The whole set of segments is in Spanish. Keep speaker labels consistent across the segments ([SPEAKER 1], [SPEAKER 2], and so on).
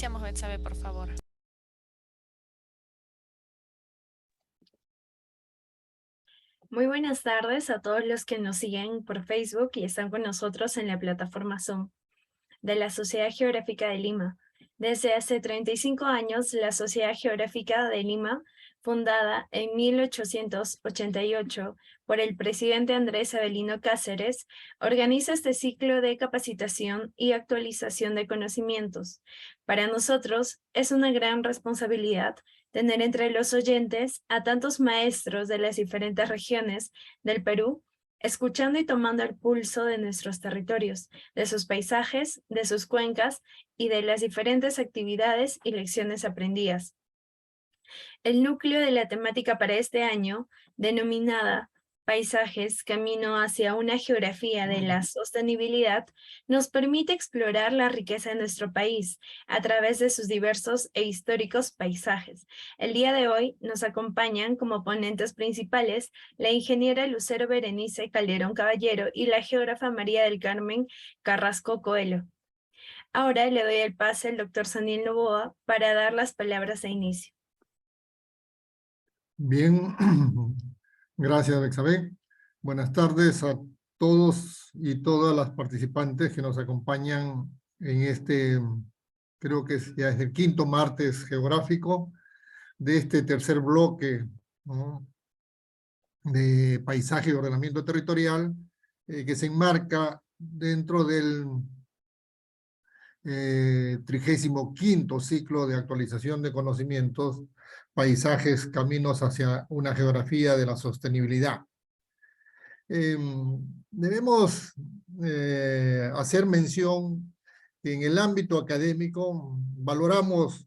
[SPEAKER 1] Iniciamos, Betsabe, por favor.
[SPEAKER 2] Muy buenas tardes a todos los que nos siguen por Facebook y están con nosotros en la plataforma Zoom de la Sociedad Geográfica de Lima. Desde hace 35 años, la Sociedad Geográfica de Lima, fundada en 1888 por el presidente Andrés Avelino Cáceres, organiza este ciclo de capacitación y actualización de conocimientos. Para nosotros es una gran responsabilidad tener entre los oyentes a tantos maestros de las diferentes regiones del Perú, escuchando y tomando el pulso de nuestros territorios, de sus paisajes, de sus cuencas y de las diferentes actividades y lecciones aprendidas. El núcleo de la temática para este año, denominada Paisajes, camino hacia una geografía de la sostenibilidad, nos permite explorar la riqueza de nuestro país a través de sus diversos e históricos paisajes. El día de hoy nos acompañan como ponentes principales la ingeniera Lucero Berenice Calderón Caballero y la geógrafa María del Carmen Carrasco Coelho. Ahora le doy el pase al doctor Saniel Novoa para dar las palabras de inicio.
[SPEAKER 3] Bien, gracias, Bexabé. Buenas tardes a todos y todas las participantes que nos acompañan en este, creo que ya es el quinto martes geográfico de este tercer bloque, ¿no?, de paisaje y ordenamiento territorial, que se enmarca dentro del 35º ciclo de actualización de conocimientos, paisajes, caminos hacia una geografía de la sostenibilidad. Debemos hacer mención que en el ámbito académico valoramos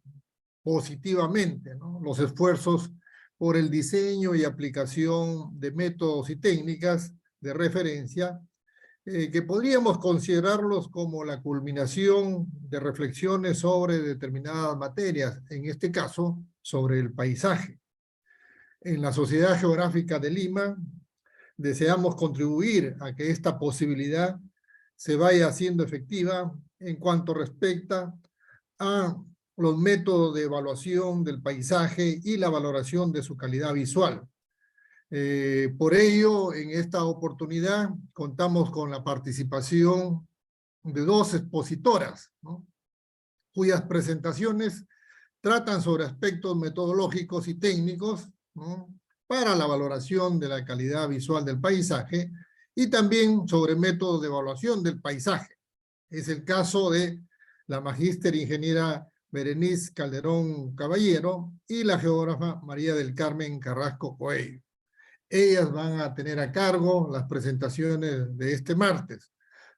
[SPEAKER 3] positivamente, ¿no?, los esfuerzos por el diseño y aplicación de métodos y técnicas de referencia que podríamos considerarlos como la culminación de reflexiones sobre determinadas materias, en este caso, sobre el paisaje. En la Sociedad Geográfica de Lima, deseamos contribuir a que esta posibilidad se vaya haciendo efectiva en cuanto respecta a los métodos de evaluación del paisaje y la valoración de su calidad visual. Por ello, en esta oportunidad contamos con la participación de dos expositoras, ¿no?, cuyas presentaciones tratan sobre aspectos metodológicos y técnicos, ¿no?, para la valoración de la calidad visual del paisaje y también sobre métodos de evaluación del paisaje. Es el caso de la magíster ingeniera Berenice Calderón Caballero y la geógrafa María del Carmen Carrasco Coelho. Ellas van a tener a cargo las presentaciones de este martes.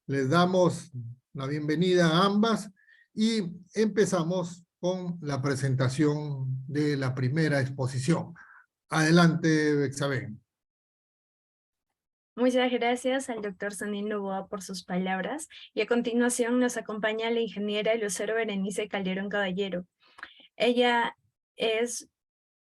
[SPEAKER 3] Les damos la bienvenida a ambas y empezamos con la presentación de la primera exposición. Adelante, Bexabé.
[SPEAKER 2] Muchas gracias al doctor Saniel Novoa por sus palabras y a continuación nos acompaña la ingeniera Lucero Berenice Calderón Caballero. Ella es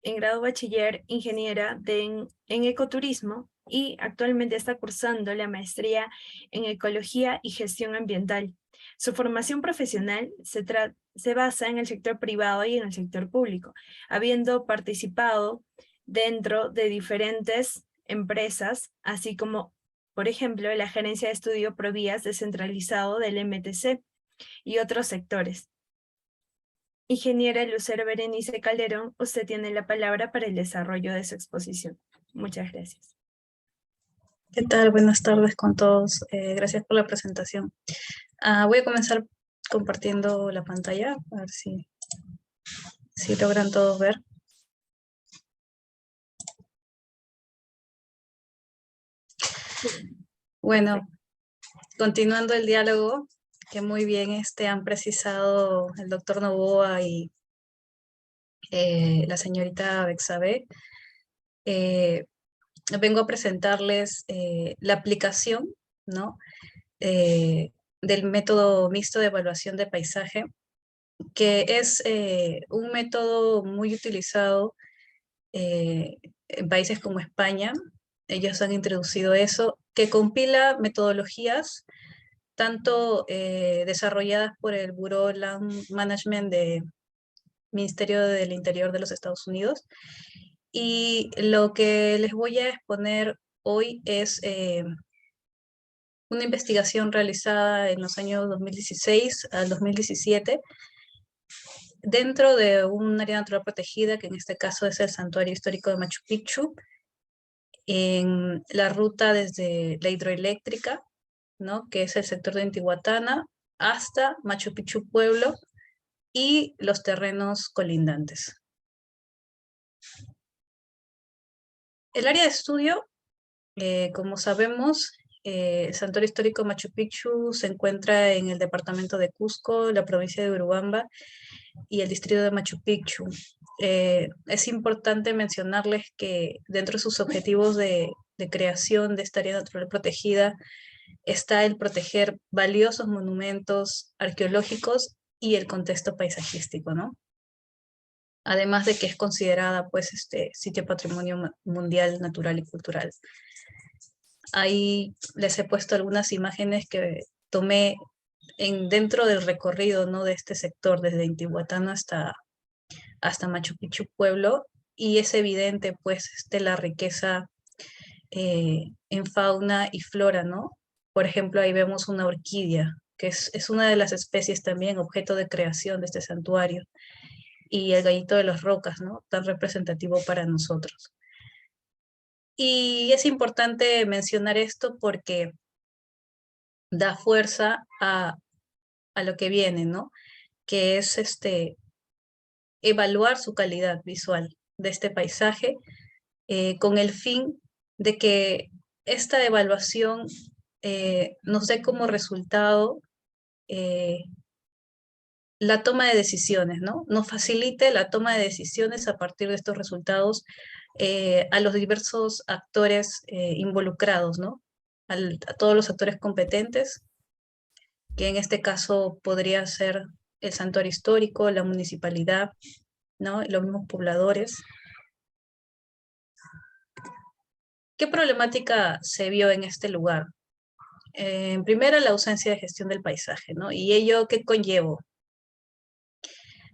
[SPEAKER 2] en grado bachiller ingeniera en ecoturismo y actualmente está cursando la maestría en ecología y gestión ambiental. Su formación profesional se basa en el sector privado y en el sector público, habiendo participado dentro de diferentes empresas, así como, por ejemplo, la Gerencia de Estudio Provías descentralizado del MTC y otros sectores. Ingeniera Lucero Berenice Calderón, usted tiene la palabra para el desarrollo de su exposición. Muchas gracias.
[SPEAKER 4] ¿Qué tal? Buenas tardes con todos. Gracias por la presentación. Voy a comenzar compartiendo la pantalla, a ver si logran todos ver. Bueno, continuando el diálogo, que muy bien han precisado el doctor Novoa y la señorita Bexabé, vengo a presentarles la aplicación, ¿no?, del método mixto de evaluación de paisaje, que es un método muy utilizado en países como España. Ellos han introducido eso, que compila metodologías tanto desarrolladas por el Bureau Land Management del Ministerio del Interior de los Estados Unidos. Y lo que les voy a exponer hoy es una investigación realizada en los años 2016 al 2017 dentro de un área natural protegida, que en este caso es el Santuario Histórico de Machu Picchu, en la ruta desde la hidroeléctrica, ¿no?, que es el sector de Intihuatana, hasta Machu Picchu Pueblo y los terrenos colindantes. El área de estudio, como sabemos, el Santuario Histórico Machu Picchu se encuentra en el departamento de Cusco, la provincia de Urubamba y el distrito de Machu Picchu. Es importante mencionarles que dentro de sus objetivos de creación de esta área natural protegida está el proteger valiosos monumentos arqueológicos y el contexto paisajístico, ¿no? Además de que es considerada, pues, sitio patrimonio mundial natural y cultural. Ahí les he puesto algunas imágenes que tomé dentro del recorrido, ¿no?, de este sector, desde Intihuatana hasta Machu Picchu Pueblo, y es evidente, pues, la riqueza en fauna y flora, ¿no? Por ejemplo, ahí vemos una orquídea, que es una de las especies también objeto de creación de este santuario, y el gallito de las rocas, ¿no?, tan representativo para nosotros. Y es importante mencionar esto porque da fuerza a lo que viene, ¿no?, que es evaluar su calidad visual de este paisaje, con el fin de que esta evaluación nos dé como resultado la toma de decisiones, ¿no? Nos facilite la toma de decisiones a partir de estos resultados a los diversos actores involucrados, ¿no? A todos los actores competentes, que en este caso podría ser el santuario histórico, la municipalidad, ¿no?, los mismos pobladores. ¿Qué problemática se vio en este lugar? Primero, la ausencia de gestión del paisaje, ¿no? ¿Y ello qué conllevó?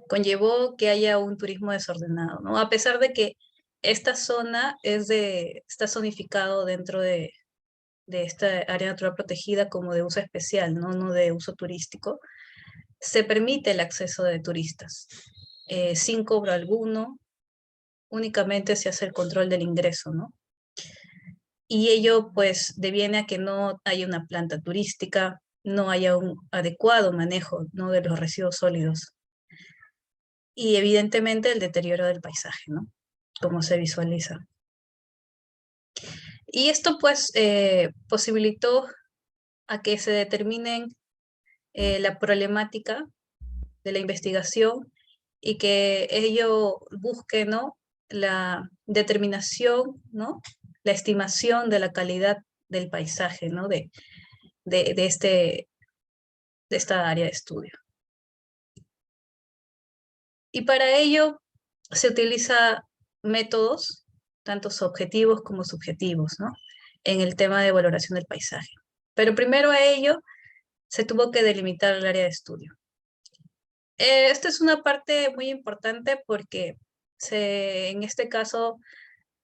[SPEAKER 4] Conllevó que haya un turismo desordenado, ¿no? A pesar de que esta zona está zonificado dentro de esta área natural protegida como de uso especial, ¿no? No de uso turístico, se permite el acceso de turistas sin cobro alguno, únicamente se hace el control del ingreso, ¿no? Y ello, pues, deviene a que no haya una planta turística, no haya un adecuado manejo, ¿no?, de los residuos sólidos. Y evidentemente el deterioro del paisaje, ¿no?, como se visualiza. Y esto, pues, posibilitó a que se determinen la problemática de la investigación y que ello busque, ¿no?, la determinación, ¿no?, la estimación de la calidad del paisaje, ¿no?, de esta área de estudio. Y para ello se utiliza métodos, tanto objetivos como subjetivos, ¿no?, en el tema de valoración del paisaje. Pero primero a ello se tuvo que delimitar el área de estudio. Esta es una parte muy importante porque en este caso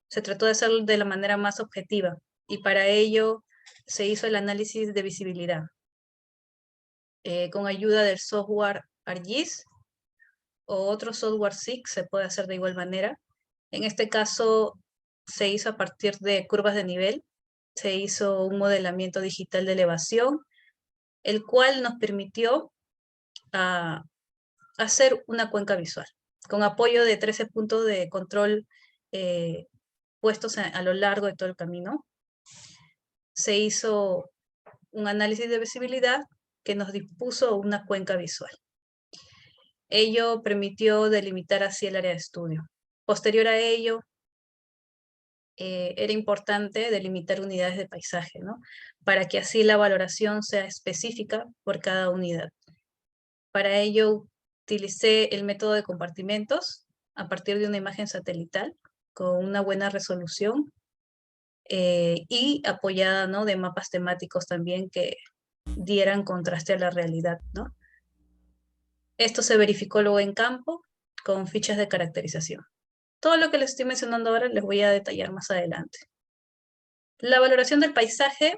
[SPEAKER 4] se trató de hacerlo de la manera más objetiva y para ello se hizo el análisis de visibilidad con ayuda del software ArcGIS o otro software SIG se puede hacer de igual manera. En este caso se hizo a partir de curvas de nivel, se hizo un modelamiento digital de elevación, el cual nos permitió hacer una cuenca visual, con apoyo de 13 puntos de control puestos a lo largo de todo el camino. Se hizo un análisis de visibilidad que nos dispuso una cuenca visual. Ello permitió delimitar así el área de estudio. Posterior a ello, era importante delimitar unidades de paisaje, ¿no?, para que así la valoración sea específica por cada unidad. Para ello utilicé el método de compartimentos a partir de una imagen satelital con una buena resolución y apoyada, ¿no?, de mapas temáticos también que dieran contraste a la realidad, ¿no? Esto se verificó luego en campo con fichas de caracterización. Todo lo que les estoy mencionando ahora les voy a detallar más adelante. La valoración del paisaje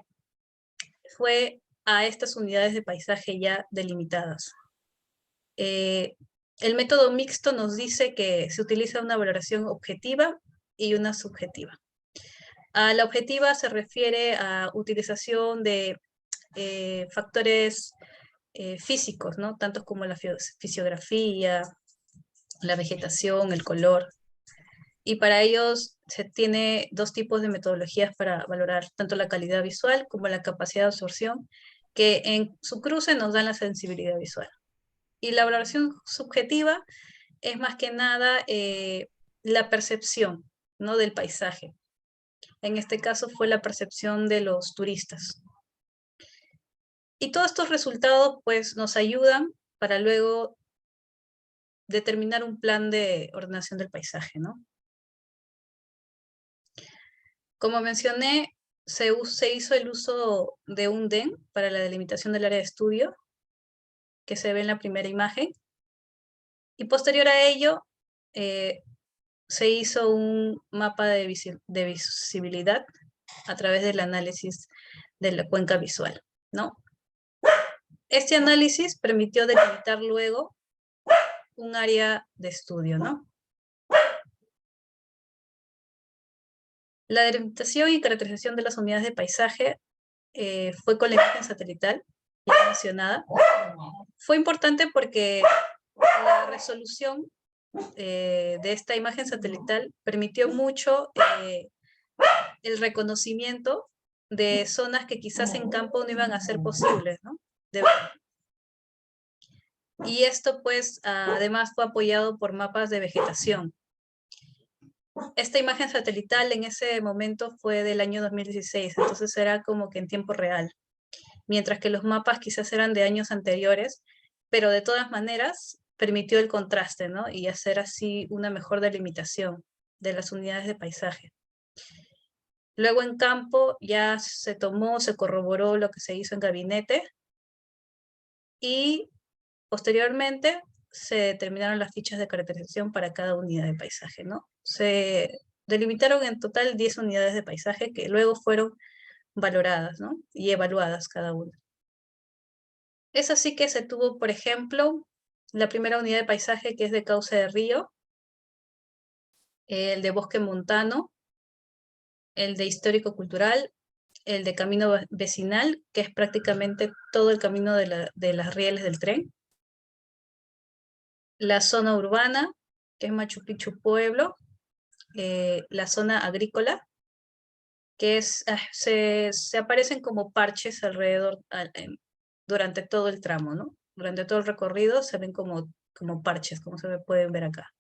[SPEAKER 4] fue a estas unidades de paisaje ya delimitadas. El método mixto nos dice que se utiliza una valoración objetiva y una subjetiva. A la objetiva se refiere a utilización de factores físicos, ¿no? Tantos como la fisiografía, la vegetación, el color. Y para ellos se tiene dos tipos de metodologías para valorar tanto la calidad visual como la capacidad de absorción, que en su cruce nos dan la sensibilidad visual. Y la valoración subjetiva es más que nada la percepción, ¿no? Del paisaje. En este caso fue la percepción de los turistas. Y todos estos resultados pues nos ayudan para luego determinar un plan de ordenación del paisaje, ¿no? Como mencioné, se hizo el uso de un DEN para la delimitación del área de estudio, que se ve en la primera imagen. Y posterior a ello, se hizo un mapa de visibilidad a través del análisis de la cuenca visual, ¿no? Este análisis permitió delimitar luego un área de estudio, ¿no? La delimitación y caracterización de las unidades de paisaje fue con la imagen satelital, ya mencionada. Fue importante porque la resolución de esta imagen satelital permitió mucho el reconocimiento de zonas que quizás en campo no iban a ser posibles, ¿no? Y esto pues además fue apoyado por mapas de vegetación. Esta imagen satelital en ese momento fue del año 2016, entonces era como que en tiempo real, mientras que los mapas quizás eran de años anteriores, pero de todas maneras permitió el contraste, ¿no? Y hacer así una mejor delimitación de las unidades de paisaje. Luego en campo ya se corroboró lo que se hizo en gabinete y posteriormente se determinaron las fichas de caracterización para cada unidad de paisaje, ¿no? Se delimitaron en total 10 unidades de paisaje que luego fueron valoradas, ¿no? Y evaluadas cada una. Es así que se tuvo, por ejemplo, la primera unidad de paisaje que es de cauce de río, el de bosque montano, el de histórico-cultural, el de camino vecinal, que es prácticamente todo el camino de las rieles del tren, la zona urbana, que es Machu Picchu Pueblo, la zona agrícola, que es, se aparecen como parches alrededor, durante todo el tramo, ¿no? Durante todo el recorrido se ven como parches, como se pueden ver acá.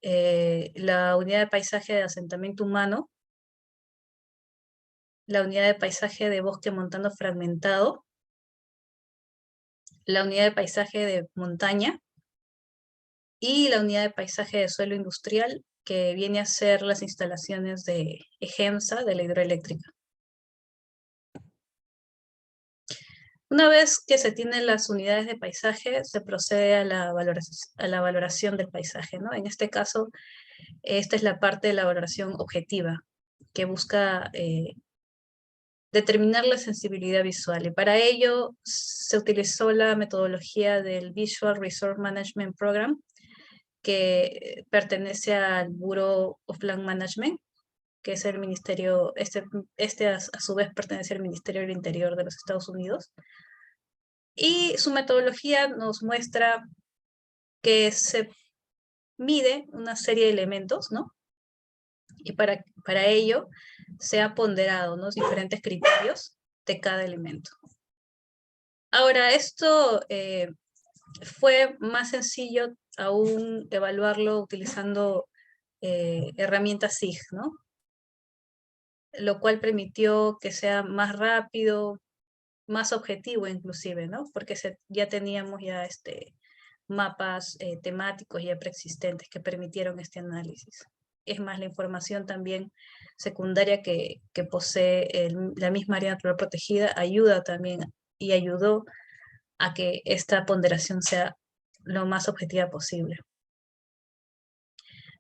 [SPEAKER 4] La unidad de paisaje de asentamiento humano, la unidad de paisaje de bosque montano fragmentado, la unidad de paisaje de montaña y la unidad de paisaje de suelo industrial, que viene a ser las instalaciones de EGEMSA, de la hidroeléctrica. Una vez que se tienen las unidades de paisaje, se procede a la valoración del paisaje, ¿no? En este caso, esta es la parte de la valoración objetiva, que busca determinar la sensibilidad visual. Y para ello se utilizó la metodología del Visual Resource Management Program, que pertenece al Bureau of Land Management, que es el ministerio, a su vez pertenece al Ministerio del Interior de los Estados Unidos. Y su metodología nos muestra que se mide una serie de elementos, ¿no? Y para ello se ha ponderado, ¿no?, diferentes criterios de cada elemento. Ahora, esto fue más sencillo aún evaluarlo utilizando herramientas SIG, ¿no? Lo cual permitió que sea más rápido, más objetivo inclusive, ¿no? Porque ya teníamos ya mapas temáticos ya preexistentes que permitieron este análisis. Es más, la información también secundaria que posee la misma área natural protegida ayuda también y ayudó a que esta ponderación sea lo más objetiva posible.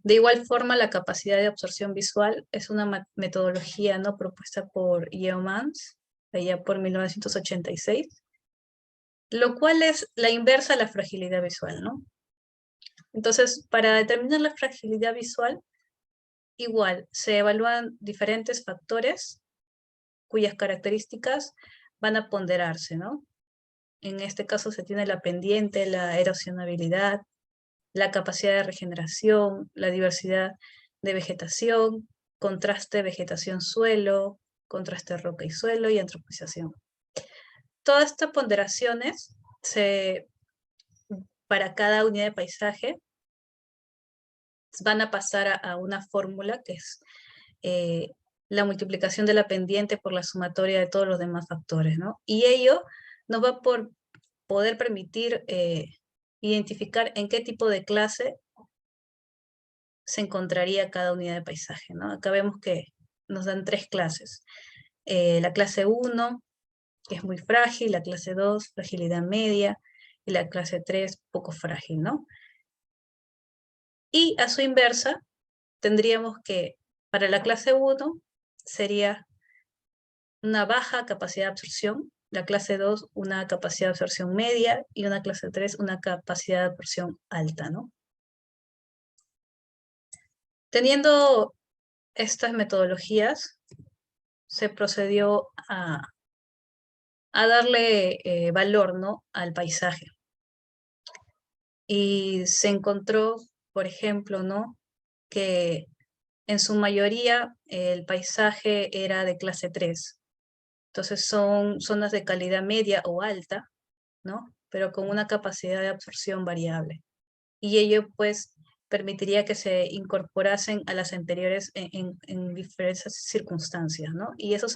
[SPEAKER 4] De igual forma, la capacidad de absorción visual es una metodología, ¿no?, propuesta por Yeomans, allá por 1986, lo cual es la inversa a la fragilidad visual, ¿no? Entonces, para determinar la fragilidad visual, igual, se evalúan diferentes factores cuyas características van a ponderarse, ¿no? En este caso se tiene la pendiente, la erosionabilidad, la capacidad de regeneración, la diversidad de vegetación, contraste vegetación-suelo, contraste roca y suelo y antropización. Todas estas ponderaciones para cada unidad de paisaje van a pasar a una fórmula que es la multiplicación de la pendiente por la sumatoria de todos los demás factores, ¿no? Y ello nos va a poder permitir identificar en qué tipo de clase se encontraría cada unidad de paisaje, ¿no? Acá vemos que nos dan 3 clases. La clase 1, que es muy frágil, la clase 2, fragilidad media, y la clase 3, poco frágil, ¿no? Y a su inversa, tendríamos que para la clase 1 sería una baja capacidad de absorción, la clase 2 una capacidad de absorción media y una clase 3 una capacidad de absorción alta, ¿no? Teniendo estas metodologías, se procedió a darle valor, ¿no?, al paisaje. Y se encontró, por ejemplo, ¿no?, que en su mayoría el paisaje era de clase 3. Entonces son zonas de calidad media o alta, ¿no?, pero con una capacidad de absorción variable. Y ello, pues, permitiría que se incorporasen a las anteriores en diferentes circunstancias, ¿no? Y eso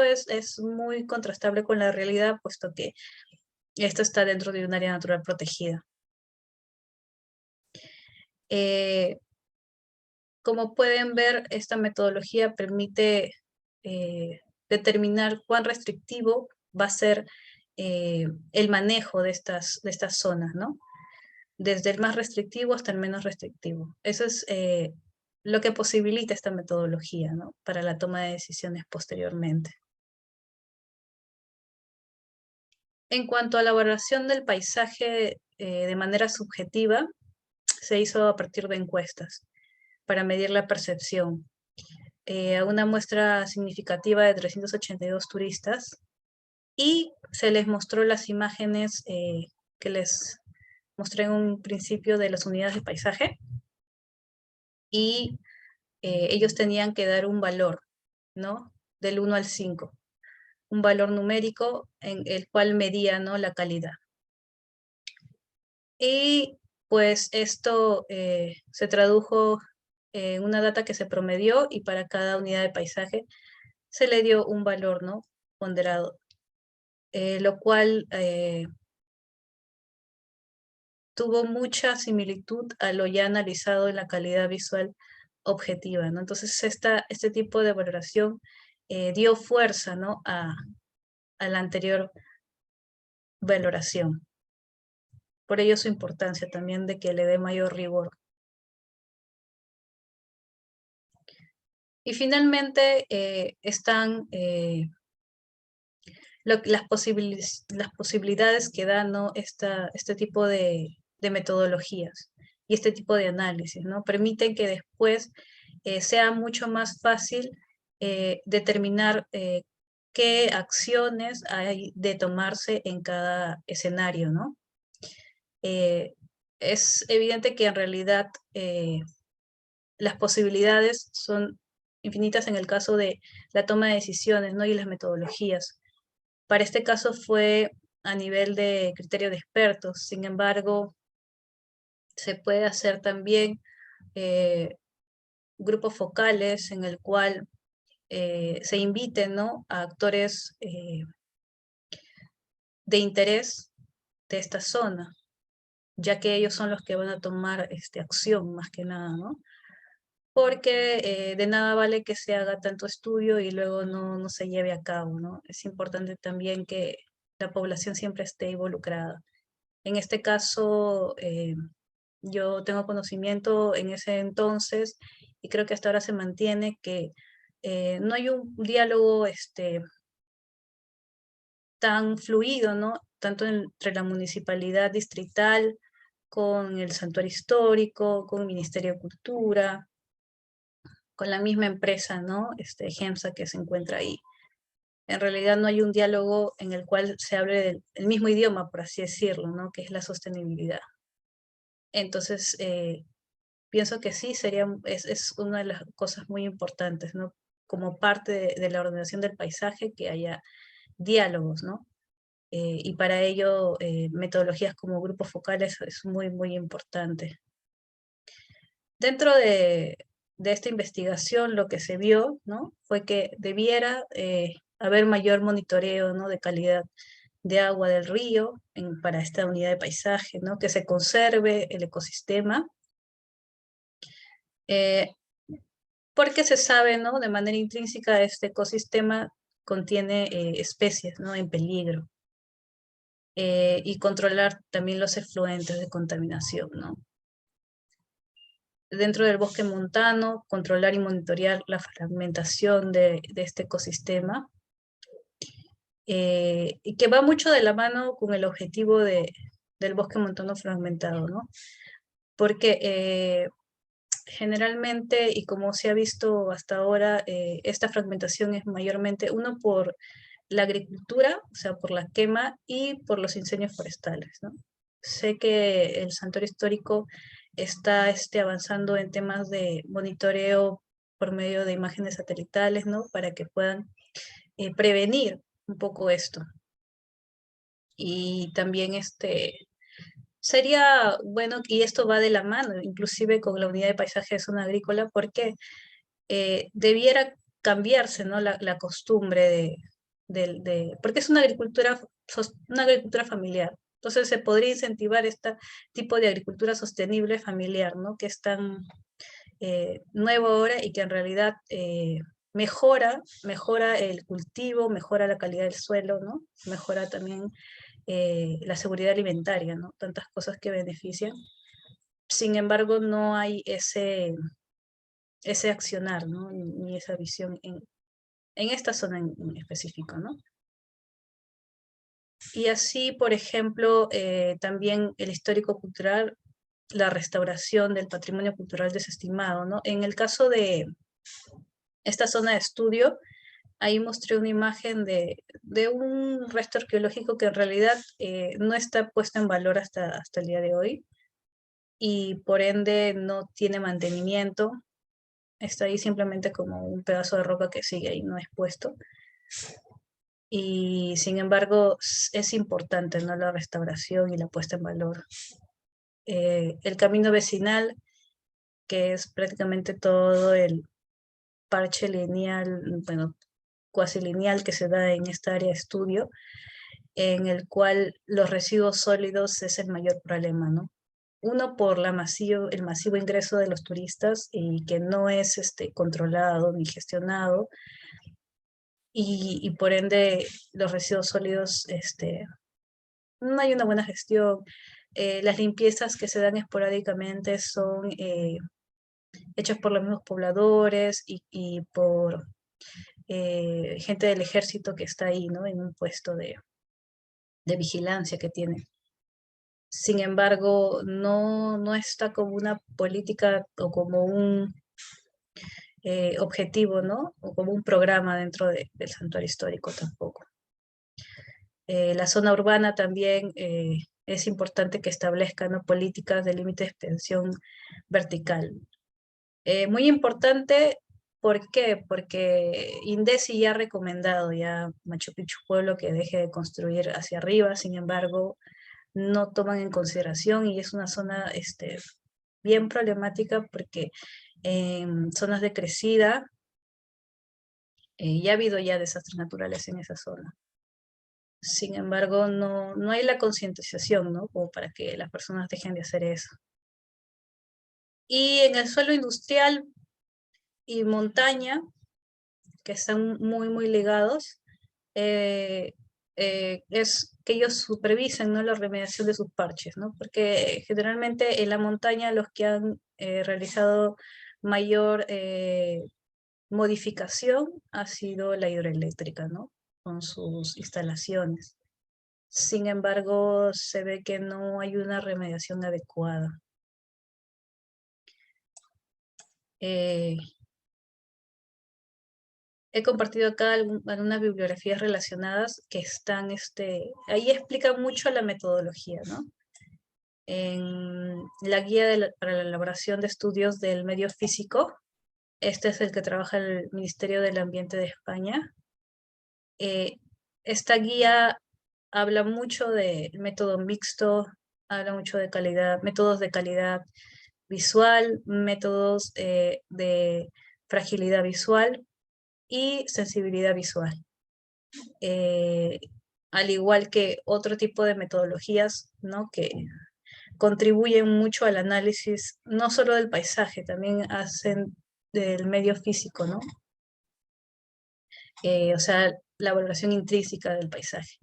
[SPEAKER 4] es muy contrastable con la realidad, puesto que esto está dentro de un área natural protegida. Como pueden ver, esta metodología permite determinar cuán restrictivo va a ser el manejo de estas zonas, ¿no? Desde el más restrictivo hasta el menos restrictivo. Eso es lo que posibilita esta metodología, ¿no?, para la toma de decisiones posteriormente. En cuanto a la valoración del paisaje de manera subjetiva, se hizo a partir de encuestas para medir la percepción. A una muestra significativa de 382 turistas y se les mostró las imágenes que les mostré en un principio de las unidades de paisaje y ellos tenían que dar un valor, ¿no?, del 1 al 5, un valor numérico en el cual medía, ¿no?, la calidad. Y pues esto se tradujo en una data que se promedió y para cada unidad de paisaje se le dio un valor, ¿no?, ponderado, lo cual tuvo mucha similitud a lo ya analizado en la calidad visual objetiva, ¿no? Entonces este tipo de valoración dio fuerza, ¿no?, a la anterior valoración. Por ello su importancia también de que le dé mayor rigor. Y finalmente están las posibilidades que da, ¿no?, este tipo de metodologías y este tipo de análisis, ¿no? Permiten que después sea mucho más fácil determinar qué acciones hay de tomarse en cada escenario, ¿no? Es evidente que en realidad las posibilidades son infinitas en el caso de la toma de decisiones, ¿no?, y las metodologías. Para este caso fue a nivel de criterio de expertos, sin embargo, se puede hacer también grupos focales en el cual se inviten, ¿no?, a actores de interés de esta zona, ya que ellos son los que van a tomar acción más que nada, ¿no? porque de nada vale que se haga tanto estudio y luego no se lleve a cabo, ¿no? Es importante también que la población siempre esté involucrada. En este caso, yo tengo conocimiento en ese entonces, y creo que hasta ahora se mantiene, que no hay un diálogo tan fluido, ¿no? Tanto entre la municipalidad distrital, con el santuario histórico, con el Ministerio de Cultura, con la misma empresa, ¿no? GEMSA, que se encuentra ahí. En realidad no hay un diálogo en el cual se hable el mismo idioma, por así decirlo, ¿no? Que es la sostenibilidad. Entonces, pienso que sí, es una de las cosas muy importantes, ¿no? Como parte de la ordenación del paisaje, que haya diálogos, ¿no? Y para ello, metodologías como grupos focales es muy, muy importante. Dentro de esta investigación, lo que se vio, ¿no? Fue que debiera haber mayor monitoreo, ¿no? De calidad de agua del río para esta unidad de paisaje, ¿no? Que se conserve el ecosistema, porque se sabe, ¿no? De manera intrínseca, este ecosistema contiene especies, ¿no? En peligro. Y controlar también los efluentes de contaminación, ¿no? Dentro del bosque montano, controlar y monitorear la fragmentación de este ecosistema, y que va mucho de la mano con el objetivo del bosque montano fragmentado, ¿no? Porque generalmente, y como se ha visto hasta ahora, esta fragmentación es mayormente, uno, por la agricultura, o sea, por la quema, y por los incendios forestales, ¿no? Sé que el santuario histórico está avanzando en temas de monitoreo por medio de imágenes satelitales, ¿no? Para que puedan prevenir un poco esto. Y también sería bueno, y esto va de la mano, inclusive con la unidad de paisaje de zona agrícola, porque debiera cambiarse, ¿no? La costumbre porque es una agricultura familiar. Entonces se podría incentivar este tipo de agricultura sostenible familiar, ¿no? Que es tan nuevo ahora, y que en realidad mejora el cultivo, mejora la calidad del suelo, ¿no? Mejora también la seguridad alimentaria, ¿no? Tantas cosas que benefician. Sin embargo, no hay ese accionar, ¿no? Ni esa visión en esta zona en específico, ¿no? Y así, por ejemplo, también el histórico cultural, la restauración del patrimonio cultural desestimado, ¿no? En el caso de esta zona de estudio, ahí mostré una imagen de un resto arqueológico que en realidad no está puesto en valor hasta el día de hoy, y por ende no tiene mantenimiento. Está ahí simplemente como un pedazo de roca que sigue ahí no expuesto. Y sin embargo es importante, ¿no? La restauración y la puesta en valor. El camino vecinal, que es prácticamente todo el parche lineal, bueno, cuasi lineal, que se da en esta área de estudio, en el cual los residuos sólidos es el mayor problema, ¿no? Uno, por el masivo ingreso de los turistas, y que no es controlado ni gestionado, y por ende los residuos sólidos, no hay una buena gestión. Las limpiezas que se dan esporádicamente son hechas por los mismos pobladores y por gente del ejército que está ahí, ¿no? En un puesto de vigilancia que tiene. Sin embargo, no está como una política o como un objetivo, ¿no? O como un programa dentro del santuario histórico tampoco. La zona urbana también es importante que establezca, ¿no? Políticas de límite de extensión vertical. Muy importante, ¿por qué? Porque INDECI ya ha recomendado ya Machu Picchu Pueblo que deje de construir hacia arriba. Sin embargo, no toman en consideración, y es una zona bien problemática, porque en zonas de crecida ya ha habido ya desastres naturales en esa zona. Sin embargo, no hay la concientización, ¿no? Como para que las personas dejen de hacer eso. Y en el suelo industrial, y montaña, que están muy ligados, es que ellos supervisen, ¿no?, la remediación de sus parches, ¿no? Porque generalmente en la montaña los que han realizado mayor modificación ha sido la hidroeléctrica, ¿no?, con sus instalaciones. Sin embargo, se ve que no hay una remediación adecuada. He compartido acá algunas bibliografías relacionadas que están, ahí explican mucho la metodología, ¿no? En la guía para la elaboración de estudios del medio físico, este es el que trabaja el Ministerio del Ambiente de España. Esta guía habla mucho del método mixto, habla mucho de calidad, métodos de calidad visual, métodos de fragilidad visual y sensibilidad visual. Al igual que otro tipo de metodologías, ¿no?, que contribuyen mucho al análisis, no solo del paisaje, también hacen del medio físico, ¿no? O sea, la valoración intrínseca del paisaje.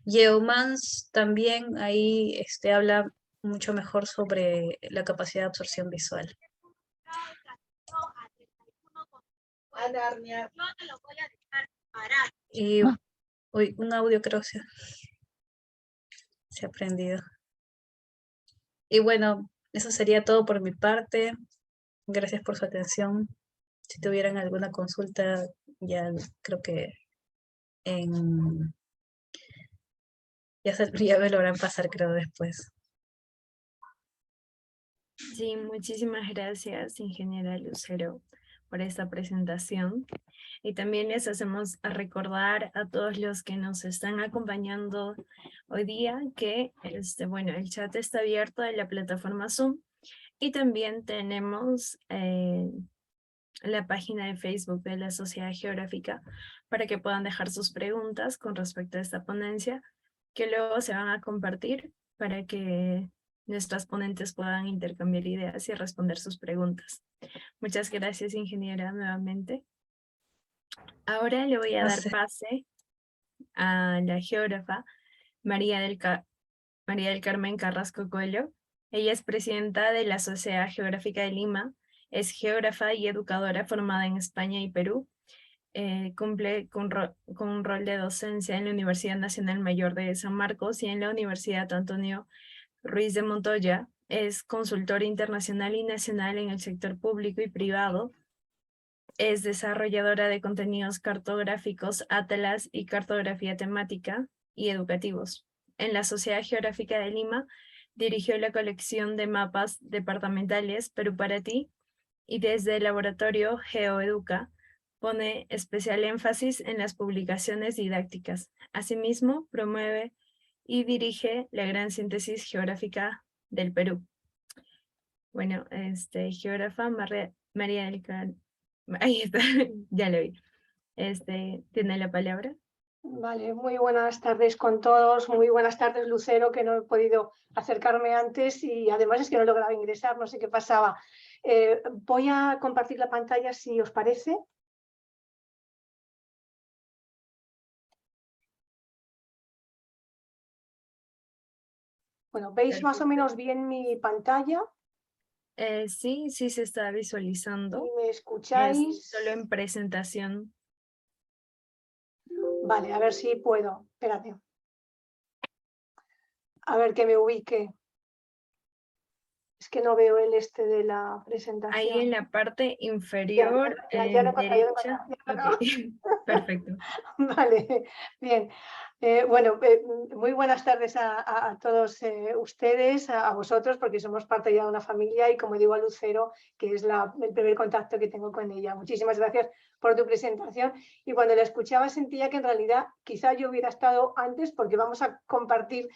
[SPEAKER 4] Yeomans también ahí habla mucho mejor sobre la capacidad de absorción visual. Y uy, un audio creo que se ha prendido. Y bueno, eso sería todo por mi parte. Gracias por su atención. Si tuvieran alguna consulta, ya creo que ya me lo harán pasar, creo, después.
[SPEAKER 2] Sí, muchísimas gracias, ingeniera Lucero, por esta presentación. Y también les hacemos recordar a todos los que nos están acompañando hoy día que bueno, el chat está abierto en la plataforma Zoom y también tenemos la página de Facebook de la Sociedad Geográfica para que puedan dejar sus preguntas con respecto a esta ponencia, que luego se van a compartir para que nuestras ponentes puedan intercambiar ideas y responder sus preguntas. Muchas gracias, ingeniera, nuevamente. Ahora le voy a dar pase a la geógrafa María del Carmen Carrasco Coelho. Ella es presidenta de la Sociedad Geográfica de Lima, es geógrafa y educadora formada en España y Perú. Cumple con un rol de docencia en la Universidad Nacional Mayor de San Marcos y en la Universidad Antonio Ruiz de Montoya. Es consultora internacional y nacional en el sector público y privado. Es desarrolladora de contenidos cartográficos, atlas y cartografía temática y educativos. En la Sociedad Geográfica de Lima dirigió la colección de mapas departamentales Perú para ti y desde el laboratorio GeoEduca pone especial énfasis en las publicaciones didácticas. Asimismo, promueve y dirige la Gran Síntesis Geográfica del Perú. Bueno, geógrafa María del Carmen. Ahí está, ya lo vi. ¿Tiene la palabra?
[SPEAKER 1] Vale, muy buenas tardes con todos. Muy buenas tardes, Lucero, que no he podido acercarme antes y además es que no lograba ingresar, no sé qué pasaba. Voy a compartir la pantalla si os parece. Bueno, ¿veis más o menos bien mi pantalla?
[SPEAKER 2] Sí, sí se está visualizando.
[SPEAKER 1] ¿Y me escucháis?
[SPEAKER 2] Es solo en presentación.
[SPEAKER 1] Vale, a ver si puedo. Espérate. A ver que me ubique. Es que no veo el de la presentación.
[SPEAKER 2] Ahí en la parte inferior derecha. Okay. Perfecto.
[SPEAKER 1] Vale, bien. Bueno, muy buenas tardes a todos ustedes, a vosotros, porque somos parte ya de una familia y como digo a Lucero, que es el primer contacto que tengo con ella. Muchísimas gracias por tu presentación y cuando la escuchaba sentía que en realidad quizá yo hubiera estado antes porque vamos a compartir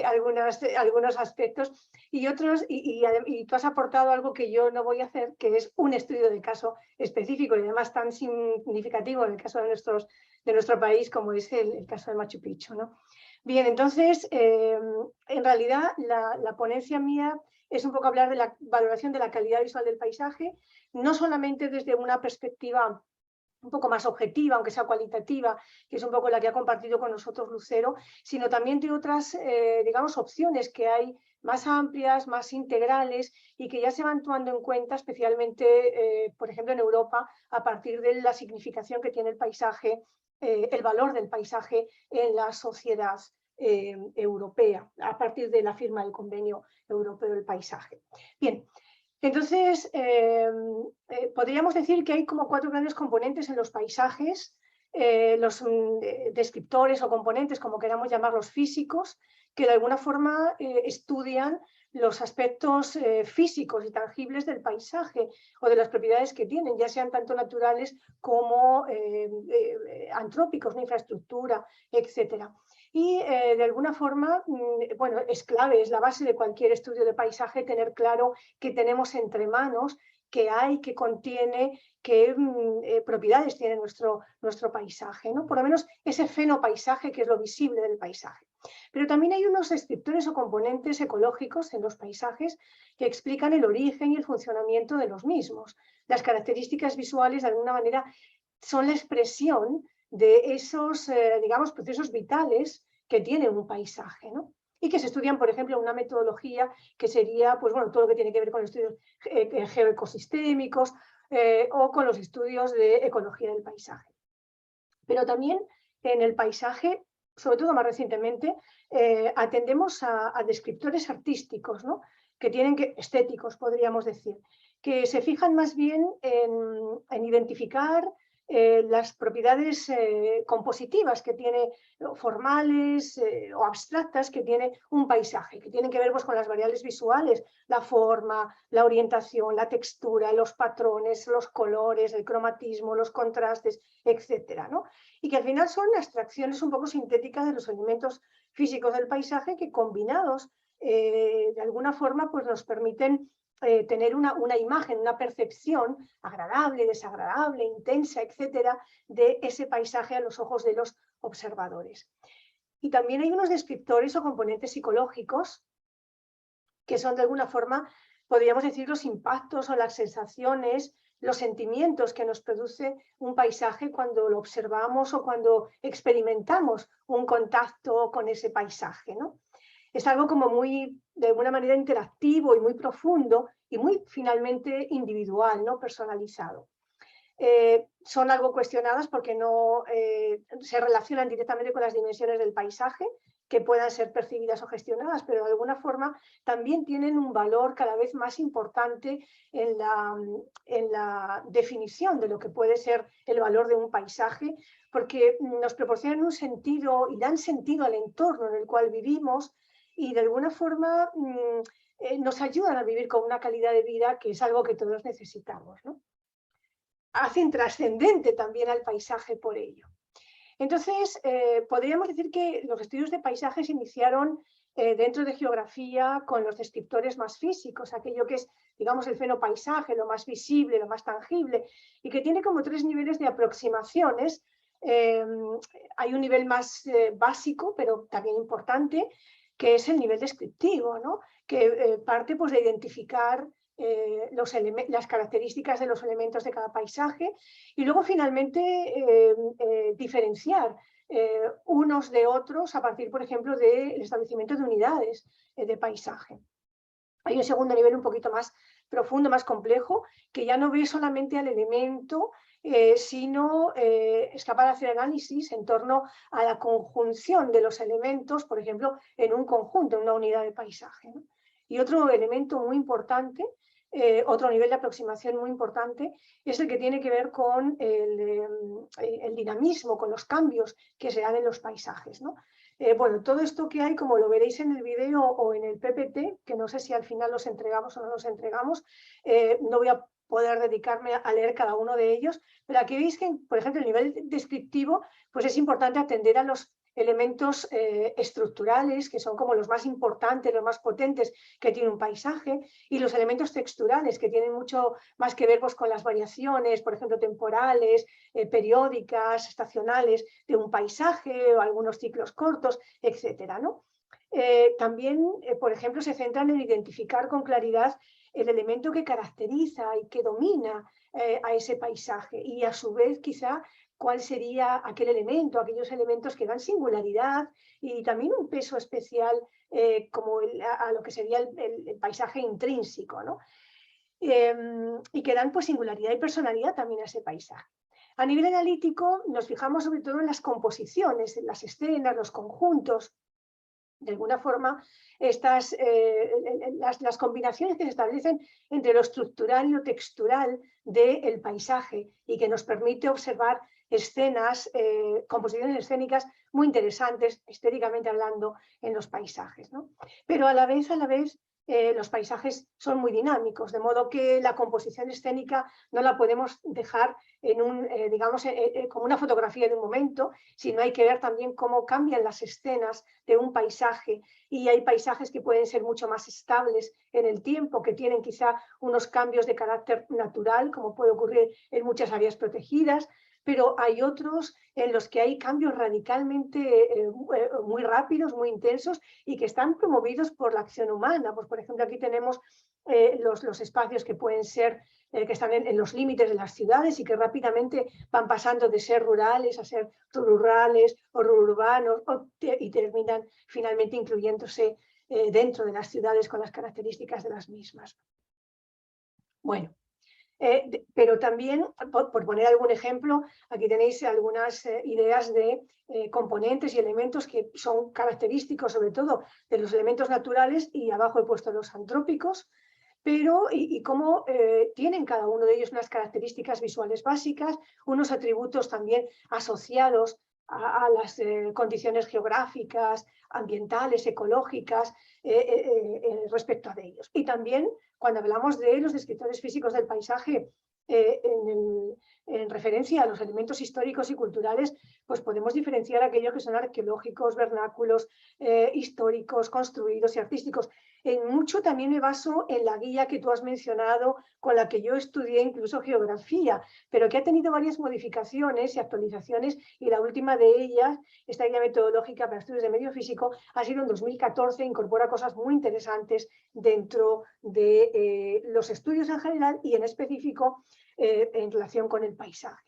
[SPEAKER 1] algunos aspectos y otros y tú has aportado algo que yo no voy a hacer, que es un estudio de caso específico y además tan significativo en el caso de nuestro país como es el caso de Machu Picchu, ¿no? Bien, entonces, en realidad la ponencia mía es un poco hablar de la valoración de la calidad visual del paisaje, no solamente desde una perspectiva un poco más objetiva, aunque sea cualitativa, que es un poco la que ha compartido con nosotros Lucero, sino también de otras, digamos, opciones que hay más amplias, más integrales y que ya se van tomando en cuenta, especialmente, por ejemplo, en Europa, a partir de la significación que tiene el paisaje, el valor del paisaje en la sociedad europea, a partir de la firma del Convenio Europeo del Paisaje. Bien. Entonces, podríamos decir que hay como 4 grandes componentes en los paisajes, los descriptores o componentes, como queramos llamarlos, físicos, que de alguna forma estudian los aspectos físicos y tangibles del paisaje o de las propiedades que tienen, ya sean tanto naturales como antrópicos, ¿no? Infraestructura, etcétera. Y de alguna forma, bueno, es clave, es la base de cualquier estudio de paisaje tener claro que tenemos entre manos, que hay, que contiene, qué propiedades tiene nuestro paisaje, ¿no? Por lo menos ese fenopaisaje, que es lo visible del paisaje. Pero también hay unos descriptores o componentes ecológicos en los paisajes que explican el origen y el funcionamiento de los mismos. Las características visuales, de alguna manera, son la expresión de esos, digamos, procesos vitales que tiene un paisaje, ¿no? Y que se estudian, por ejemplo, en una metodología que sería, pues bueno, todo lo que tiene que ver con estudios geoecosistémicos o con los estudios de ecología del paisaje. Pero también en el paisaje, sobre todo más recientemente, atendemos a descriptores artísticos, ¿no? Que tienen que, estéticos, podríamos decir, que se fijan más bien en identificar las propiedades compositivas que tiene, formales o abstractas que tiene un paisaje, que tienen que ver pues, con las variables visuales, la forma, la orientación, la textura, los patrones, los colores, el cromatismo, los contrastes, etcétera, ¿no? Y que al final son abstracciones un poco sintéticas de los elementos físicos del paisaje que combinados de alguna forma pues, nos permiten tener una imagen, una percepción agradable, desagradable, intensa, etcétera, de ese paisaje a los ojos de los observadores. Y también hay unos descriptores o componentes psicológicos que son de alguna forma, podríamos decir, los impactos o las sensaciones, los sentimientos que nos produce un paisaje cuando lo observamos o cuando experimentamos un contacto con ese paisaje, ¿no? Es algo como muy, de alguna manera, interactivo y muy profundo y muy finalmente individual, ¿no? Personalizado. Son algo cuestionadas porque no se relacionan directamente con las dimensiones del paisaje, que puedan ser percibidas o gestionadas, pero de alguna forma también tienen un valor cada vez más importante en la definición de lo que puede ser el valor de un paisaje, porque nos proporcionan un sentido y dan sentido al entorno en el cual vivimos y de alguna forma nos ayudan a vivir con una calidad de vida que es algo que todos necesitamos, ¿no? Hacen trascendente también al paisaje por ello. Entonces, podríamos decir que los estudios de paisajes se iniciaron dentro de geografía con los descriptores más físicos, aquello que es, digamos, el fenopaisaje, lo más visible, lo más tangible, y que tiene como 3 niveles de aproximaciones. Hay un nivel más básico, pero también importante, que es el nivel descriptivo, ¿no? Que parte pues, de identificar las características de los elementos de cada paisaje y luego finalmente diferenciar unos de otros a partir, por ejemplo, del establecimiento de unidades de paisaje. Hay un segundo nivel un poquito más profundo, más complejo, que ya no ve solamente al elemento, sino es capaz de hacer análisis en torno a la conjunción de los elementos, por ejemplo, en un conjunto, en una unidad de paisaje, ¿no? Y otro elemento muy importante, otro nivel de aproximación muy importante, es el que tiene que ver con el dinamismo, con los cambios que se dan en los paisajes, ¿no? Bueno, todo esto que hay, como lo veréis en el video o en el PPT, que no sé si al final los entregamos o no los entregamos, no voy a poder dedicarme a leer cada uno de ellos, pero aquí veis que, por ejemplo, el nivel descriptivo, pues es importante atender a los elementos estructurales, que son como los más importantes, los más potentes que tiene un paisaje, y los elementos texturales, que tienen mucho más que ver pues, con las variaciones, por ejemplo, temporales, periódicas, estacionales de un paisaje, o algunos ciclos cortos, etcétera, ¿no? También, por ejemplo, se centran en identificar con claridad el elemento que caracteriza y que domina a ese paisaje y a su vez quizá cuál sería aquel elemento, aquellos elementos que dan singularidad y también un peso especial como a lo que sería el paisaje intrínseco, ¿no? Y que dan pues singularidad y personalidad también a ese paisaje. A nivel analítico nos fijamos sobre todo en las composiciones, en las escenas, los conjuntos. De alguna forma, las combinaciones que se establecen entre lo estructural y lo textural del paisaje y que nos permite observar escenas, composiciones escénicas muy interesantes, estéticamente hablando, en los paisajes, ¿no? Pero a la vez, los paisajes son muy dinámicos, de modo que la composición escénica no la podemos dejar en digamos, como una fotografía de un momento, sino hay que ver también cómo cambian las escenas de un paisaje y hay paisajes que pueden ser mucho más estables en el tiempo, que tienen quizá unos cambios de carácter natural, como puede ocurrir en muchas áreas protegidas, pero hay otros en los que hay cambios radicalmente muy rápidos, muy intensos y que están promovidos por la acción humana. Pues, por ejemplo, aquí tenemos los espacios que pueden ser, que están en los límites de las ciudades y que rápidamente van pasando de ser rurales a ser rurales o urbanos y terminan finalmente incluyéndose dentro de las ciudades con las características de las mismas. Bueno. Pero también, por poner algún ejemplo, aquí tenéis algunas ideas de componentes y elementos que son característicos sobre todo de los elementos naturales y abajo he puesto los antrópicos, pero y cómo tienen cada uno de ellos unas características visuales básicas, unos atributos también asociados a las condiciones geográficas, ambientales, ecológicas respecto a ellos. Y también cuando hablamos de los descriptores físicos del paisaje en referencia a los elementos históricos y culturales, pues podemos diferenciar aquellos que son arqueológicos, vernáculos, históricos, construidos y artísticos. En mucho también me baso en la guía que tú has mencionado, con la que yo estudié incluso geografía, pero que ha tenido varias modificaciones y actualizaciones, y la última de ellas, esta guía metodológica para estudios de medio físico, ha sido en 2014, incorpora cosas muy interesantes dentro de los estudios en general y en específico en relación con el paisaje.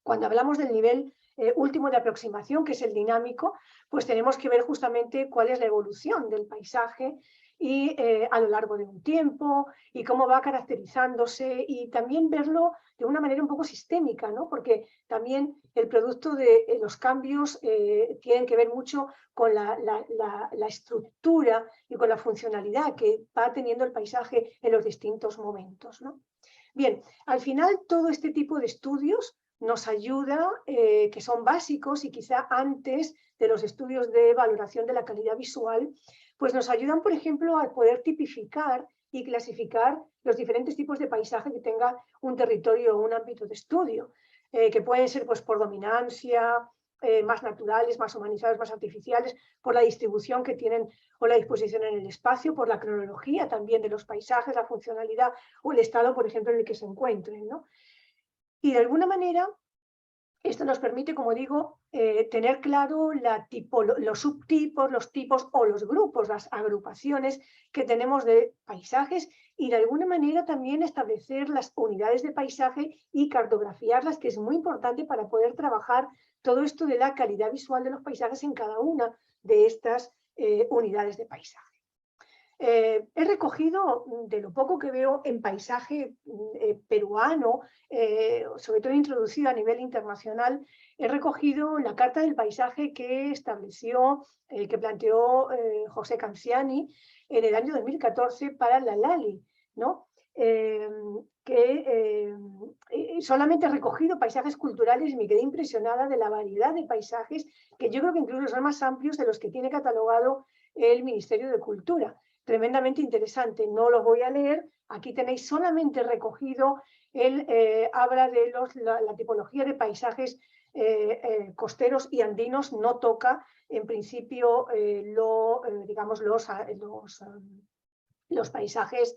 [SPEAKER 1] Cuando hablamos del nivel último de aproximación, que es el dinámico, pues tenemos que ver justamente cuál es la evolución del paisaje y a lo largo de un tiempo y cómo va caracterizándose y también verlo de una manera un poco sistémica, ¿no? Porque también el producto de los cambios tienen que ver mucho con la estructura y con la funcionalidad que va teniendo el paisaje en los distintos momentos, ¿no? Bien, al final todo este tipo de estudios nos ayuda, que son básicos y quizá antes de los estudios de valoración de la calidad visual, pues nos ayudan, por ejemplo, a poder tipificar y clasificar los diferentes tipos de paisaje que tenga un territorio o un ámbito de estudio, que pueden ser pues, por dominancia, más naturales, más humanizados, más artificiales, por la distribución que tienen o la disposición en el espacio, por la cronología también de los paisajes, la funcionalidad o el estado, por ejemplo, en el que se encuentren, ¿no? Y de alguna manera, esto nos permite, como digo, tener claro los subtipos, los tipos o los grupos, las agrupaciones que tenemos de paisajes y de alguna manera también establecer las unidades de paisaje y cartografiarlas, que es muy importante para poder trabajar todo esto de la calidad visual de los paisajes en cada una de estas unidades de paisaje. He recogido de lo poco que veo en paisaje peruano, sobre todo introducido a nivel internacional, he recogido la Carta del Paisaje que estableció, que planteó José Canziani en el año 2014 para la LALI, ¿no? Solamente he recogido paisajes culturales y me quedé impresionada de la variedad de paisajes que yo creo que incluso son más amplios de los que tiene catalogado el Ministerio de Cultura. Tremendamente interesante, no lo voy a leer, aquí tenéis solamente recogido, habla de la tipología de paisajes costeros y andinos, no toca en principio digamos los paisajes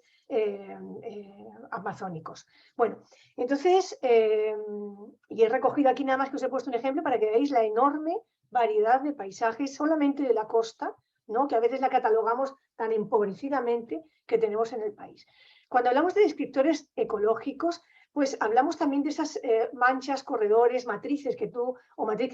[SPEAKER 1] amazónicos. Bueno, entonces, y he recogido aquí nada más que os he puesto un ejemplo para que veáis la enorme variedad de paisajes solamente de la costa, ¿no? Que a veces la catalogamos tan empobrecidamente que tenemos en el país. Cuando hablamos de descriptores ecológicos, pues hablamos también de esas manchas, corredores, matriz que tú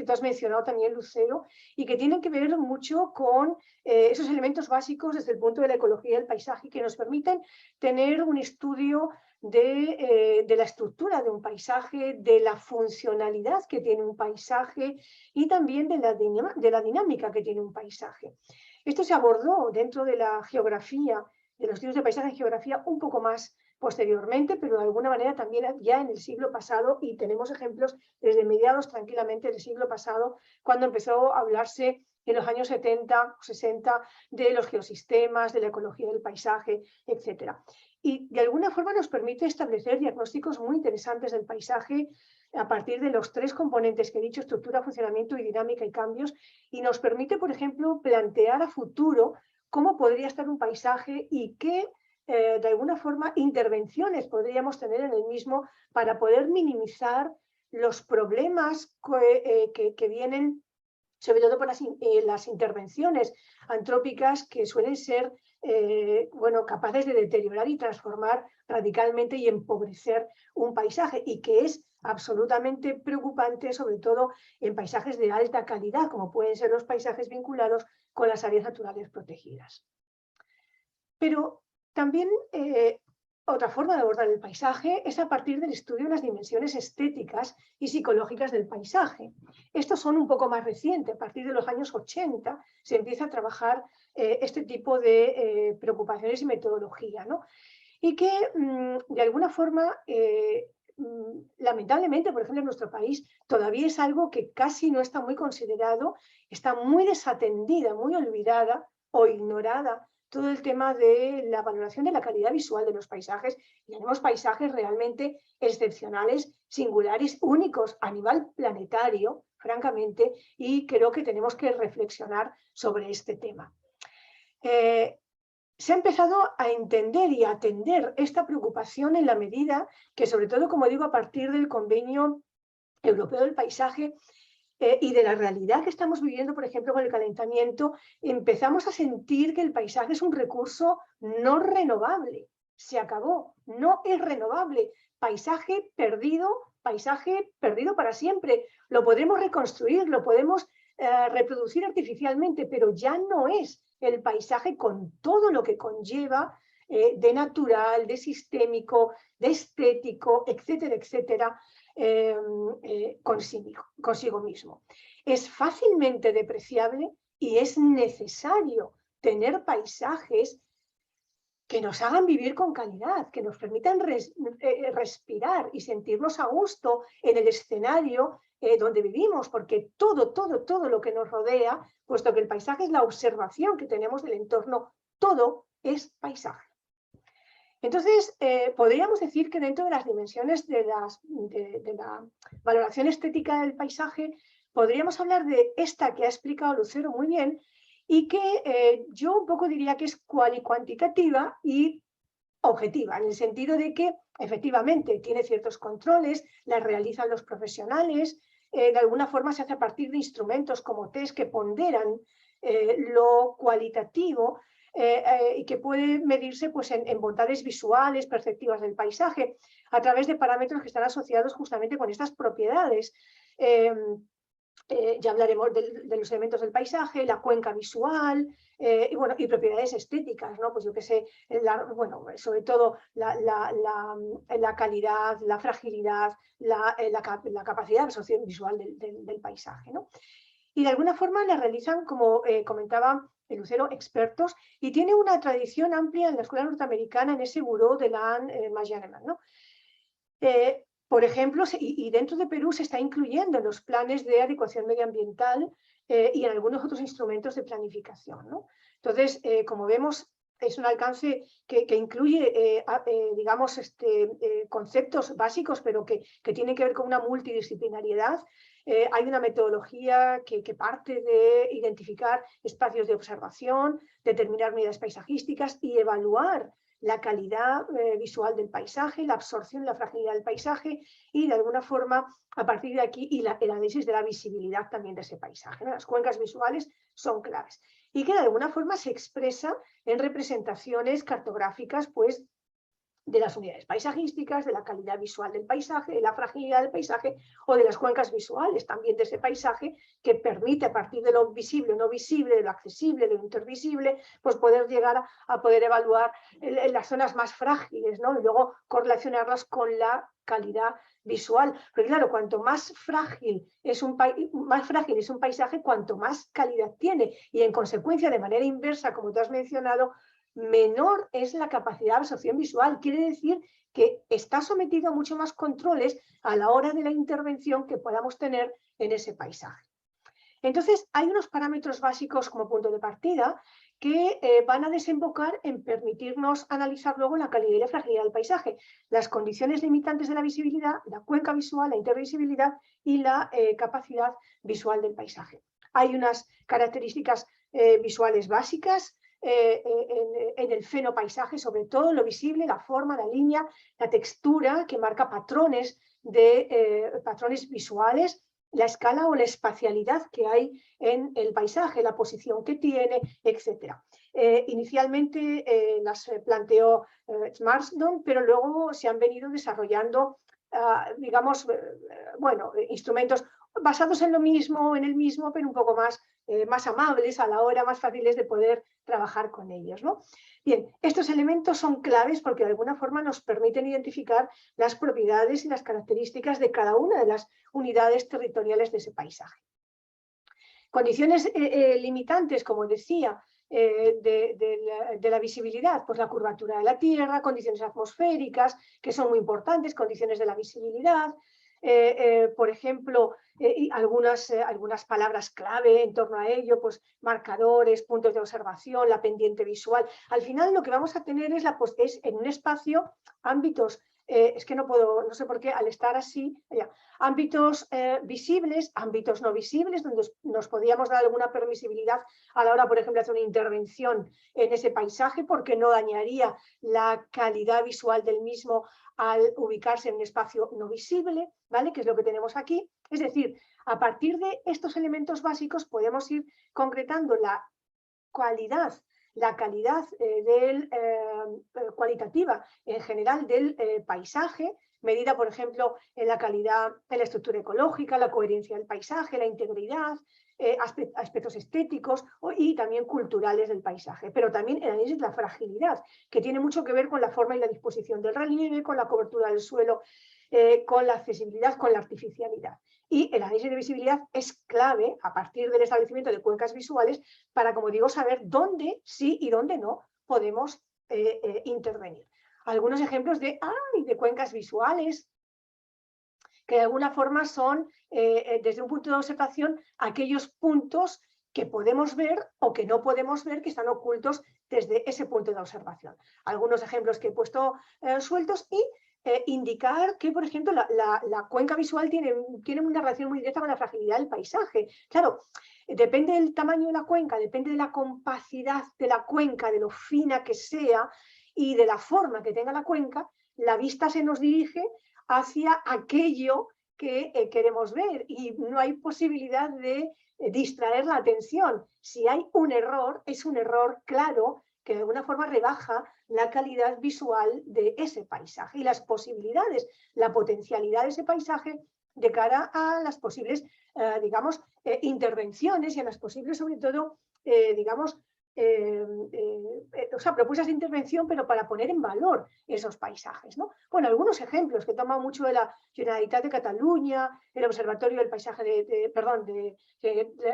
[SPEAKER 1] has mencionado también, Lucero, y que tienen que ver mucho con esos elementos básicos desde el punto de la ecología del paisaje que nos permiten tener un estudio de la estructura de un paisaje, de la funcionalidad que tiene un paisaje y también de la dinámica que tiene un paisaje. Esto se abordó dentro de la geografía, de los estudios de paisaje y geografía un poco más posteriormente, pero de alguna manera también ya en el siglo pasado, y tenemos ejemplos desde mediados tranquilamente del siglo pasado, cuando empezó a hablarse en los años 70 o 60 de los geosistemas, de la ecología del paisaje, etc. Y de alguna forma nos permite establecer diagnósticos muy interesantes del paisaje a partir de los tres componentes que he dicho, estructura, funcionamiento y dinámica y cambios, y nos permite, por ejemplo, plantear a futuro cómo podría estar un paisaje y qué de alguna forma, intervenciones podríamos tener en el mismo para poder minimizar los problemas que vienen, sobre todo por las intervenciones antrópicas que suelen ser capaces de deteriorar y transformar radicalmente y empobrecer un paisaje, y que es absolutamente preocupante, sobre todo en paisajes de alta calidad, como pueden ser los paisajes vinculados con las áreas naturales protegidas. Pero también otra forma de abordar el paisaje es a partir del estudio de las dimensiones estéticas y psicológicas del paisaje. Estos son un poco más recientes, a partir de los años 80 se empieza a trabajar este tipo de preocupaciones y metodología, ¿no? Y que de alguna forma, lamentablemente, por ejemplo, en nuestro país todavía es algo que casi no está muy considerado, está muy desatendida, muy olvidada o ignorada, todo el tema de la valoración de la calidad visual de los paisajes. Y tenemos paisajes realmente excepcionales, singulares, únicos a nivel planetario, francamente, y creo que tenemos que reflexionar sobre este tema. Se ha empezado a entender y a atender esta preocupación en la medida que, sobre todo, como digo, a partir del Convenio Europeo del Paisaje, y de la realidad que estamos viviendo, por ejemplo, con el calentamiento, empezamos a sentir que el paisaje es un recurso no renovable. Se acabó, no es renovable. Paisaje perdido para siempre. Lo podremos reconstruir, lo podemos reproducir artificialmente, pero ya no es el paisaje con todo lo que conlleva de natural, de sistémico, de estético, etcétera, etcétera, consigo mismo. Es fácilmente depreciable y es necesario tener paisajes que nos hagan vivir con calidad, que nos permitan respirar y sentirnos a gusto en el escenario donde vivimos, porque todo lo que nos rodea, puesto que el paisaje es la observación que tenemos del entorno, todo es paisaje. Entonces, podríamos decir que dentro de las dimensiones de la valoración estética del paisaje, podríamos hablar de esta que ha explicado Lucero muy bien, y que yo un poco diría que es cuantitativa y objetiva, en el sentido de que efectivamente tiene ciertos controles, las realizan los profesionales, de alguna forma se hace a partir de instrumentos como test que ponderan lo cualitativo, y que puede medirse pues, en bondades visuales, perceptivas del paisaje, a través de parámetros que están asociados justamente con estas propiedades. Ya hablaremos de los elementos del paisaje, la cuenca visual y propiedades estéticas, ¿no? Pues yo qué sé, sobre todo la calidad, la fragilidad, la capacidad de absorción visual del paisaje, ¿no? Y de alguna forma la realizan, como comentaba Lucero, expertos, y tiene una tradición amplia en la escuela norteamericana, en ese buró de Majaneman, ¿no? Por ejemplo, y dentro de Perú se está incluyendo en los planes de adecuación medioambiental y en algunos otros instrumentos de planificación, ¿no? Entonces, como vemos, es un alcance que incluye, digamos, conceptos básicos, pero que tienen que ver con una multidisciplinariedad. Hay una metodología que parte de identificar espacios de observación, determinar medidas paisajísticas y evaluar la calidad visual del paisaje, la absorción, la fragilidad del paisaje y de alguna forma a partir de aquí y el análisis de la visibilidad también de ese paisaje, ¿no? Las cuencas visuales son claves y que de alguna forma se expresa en representaciones cartográficas pues de las unidades paisajísticas, de la calidad visual del paisaje, de la fragilidad del paisaje o de las cuencas visuales también de ese paisaje que permite a partir de lo visible, no visible, de lo accesible, de lo intervisible, pues poder llegar a poder evaluar las zonas más frágiles, ¿no? Y luego correlacionarlas con la calidad visual. Porque claro, cuanto más frágil es un paisaje, cuanto más calidad tiene y en consecuencia de manera inversa, como tú has mencionado, menor es la capacidad de absorción visual. Quiere decir que está sometido a mucho más controles a la hora de la intervención que podamos tener en ese paisaje. Entonces, hay unos parámetros básicos como punto de partida que van a desembocar en permitirnos analizar luego la calidad y la fragilidad del paisaje, las condiciones limitantes de la visibilidad, la cuenca visual, la intervisibilidad y la capacidad visual del paisaje. Hay unas características visuales básicas en el fenopaisaje, sobre todo lo visible, la forma, la línea, la textura que marca patrones visuales, la escala o la espacialidad que hay en el paisaje, la posición que tiene, etc. Inicialmente las planteó Marsden, pero luego se han venido desarrollando, digamos, instrumentos basados en lo mismo, en el mismo, pero un poco más amables a la hora, más fáciles de poder trabajar con ellos, ¿no? Bien, estos elementos son claves porque de alguna forma nos permiten identificar las propiedades y las características de cada una de las unidades territoriales de ese paisaje. Condiciones limitantes, como decía, de la visibilidad, pues la curvatura de la Tierra, condiciones atmosféricas, que son muy importantes, condiciones de la visibilidad, por ejemplo, algunas palabras clave en torno a ello, pues marcadores, puntos de observación, la pendiente visual. Al final lo que vamos a tener es en un espacio ámbitos, es que no sé por qué, al estar así, ámbitos visibles, ámbitos no visibles, donde nos podíamos dar alguna permisibilidad a la hora, por ejemplo, de hacer una intervención en ese paisaje, porque no dañaría la calidad visual del mismo al ubicarse en un espacio no visible, ¿vale? Que es lo que tenemos aquí. Es decir, a partir de estos elementos básicos podemos ir concretando la calidad cualitativa en general del paisaje, medida, por ejemplo, en la calidad, en la estructura ecológica, la coherencia del paisaje, la integridad, aspectos estéticos y también culturales del paisaje, pero también el análisis de la fragilidad, que tiene mucho que ver con la forma y la disposición del relieve, con la cobertura del suelo, con la accesibilidad, con la artificialidad. Y el análisis de visibilidad es clave a partir del establecimiento de cuencas visuales para, como digo, saber dónde sí y dónde no podemos intervenir. Algunos ejemplos de cuencas visuales que de alguna forma son, desde un punto de observación, aquellos puntos que podemos ver o que no podemos ver que están ocultos desde ese punto de observación. Algunos ejemplos que he puesto sueltos y indicar que, por ejemplo, la cuenca visual tiene una relación muy directa con la fragilidad del paisaje. Claro, depende del tamaño de la cuenca, depende de la compacidad de la cuenca, de lo fina que sea y de la forma que tenga la cuenca, la vista se nos dirige hacia aquello que queremos ver y no hay posibilidad de distraer la atención. Si hay un error, es un error claro que de alguna forma rebaja la calidad visual de ese paisaje y las posibilidades, la potencialidad de ese paisaje de cara a las posibles, intervenciones y a las posibles, sobre todo, propuestas de intervención, pero para poner en valor esos paisajes, ¿no? Bueno, algunos ejemplos que he tomado mucho de la Generalitat de Cataluña, el Observatorio del Paisaje de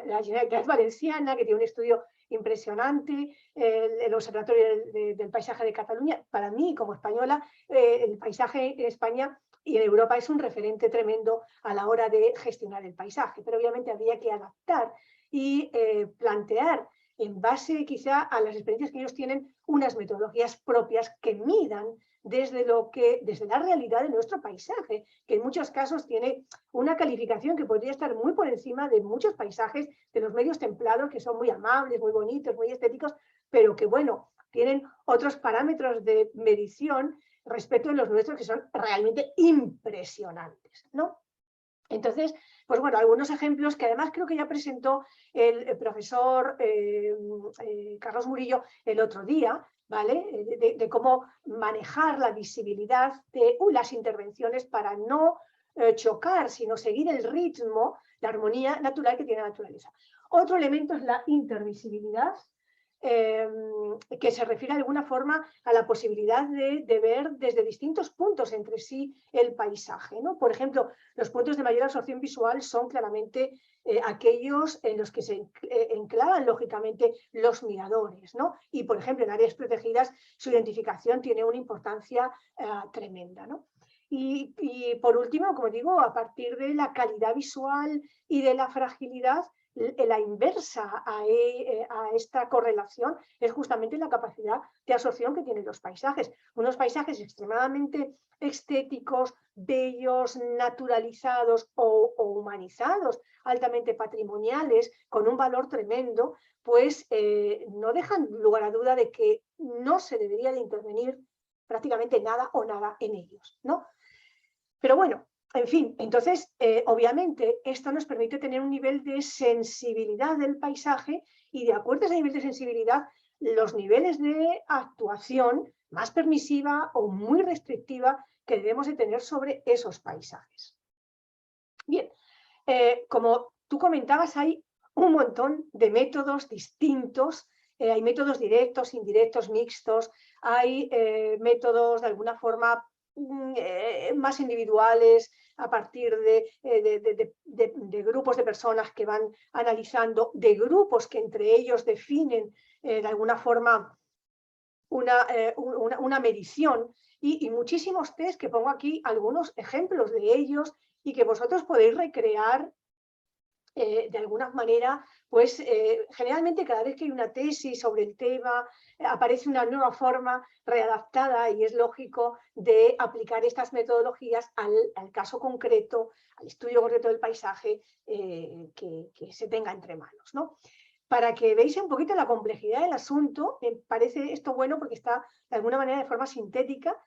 [SPEAKER 1] la Generalitat Valenciana, que tiene un estudio impresionante, el Observatorio del Paisaje de Cataluña. Para mí, como española, el paisaje en España y en Europa es un referente tremendo a la hora de gestionar el paisaje, pero obviamente habría que adaptar y plantear en base quizá a las experiencias que ellos tienen, unas metodologías propias que midan desde la realidad de nuestro paisaje, que en muchos casos tiene una calificación que podría estar muy por encima de muchos paisajes de los medios templados, que son muy amables, muy bonitos, muy estéticos, pero que, bueno, tienen otros parámetros de medición respecto de los nuestros que son realmente impresionantes, ¿no? Entonces, pues bueno, algunos ejemplos que además creo que ya presentó el profesor Carlos Murillo el otro día, ¿vale? De cómo manejar la visibilidad de las intervenciones para no chocar, sino seguir el ritmo, la armonía natural que tiene la naturaleza. Otro elemento es la intervisibilidad, que se refiere de alguna forma a la posibilidad de ver desde distintos puntos entre sí el paisaje, ¿no? Por ejemplo, los puntos de mayor absorción visual son claramente aquellos en los que se enclavan lógicamente los miradores, ¿no? Y, por ejemplo, en áreas protegidas su identificación tiene una importancia tremenda, ¿no? Y por último, como digo, a partir de la calidad visual y de la fragilidad, la inversa a esta correlación es justamente la capacidad de absorción que tienen los paisajes. Unos paisajes extremadamente estéticos, bellos, naturalizados o humanizados, altamente patrimoniales, con un valor tremendo, pues no dejan lugar a duda de que no se debería de intervenir prácticamente nada o nada en ellos, ¿no? Pero bueno, en fin, entonces, obviamente, esto nos permite tener un nivel de sensibilidad del paisaje y de acuerdo a ese nivel de sensibilidad, los niveles de actuación más permisiva o muy restrictiva que debemos de tener sobre esos paisajes. Bien, como tú comentabas, hay un montón de métodos distintos, hay métodos directos, indirectos, mixtos, hay métodos de alguna forma más individuales a partir de grupos de personas que van analizando, de grupos que entre ellos definen de alguna forma una medición y muchísimos test que pongo aquí algunos ejemplos de ellos y que vosotros podéis recrear de alguna manera, pues generalmente cada vez que hay una tesis sobre el tema aparece una nueva forma readaptada y es lógico de aplicar estas metodologías al caso concreto, al estudio concreto del paisaje que se tenga entre manos, ¿no? Para que veáis un poquito la complejidad del asunto, me parece esto bueno porque está de alguna manera de forma sintética.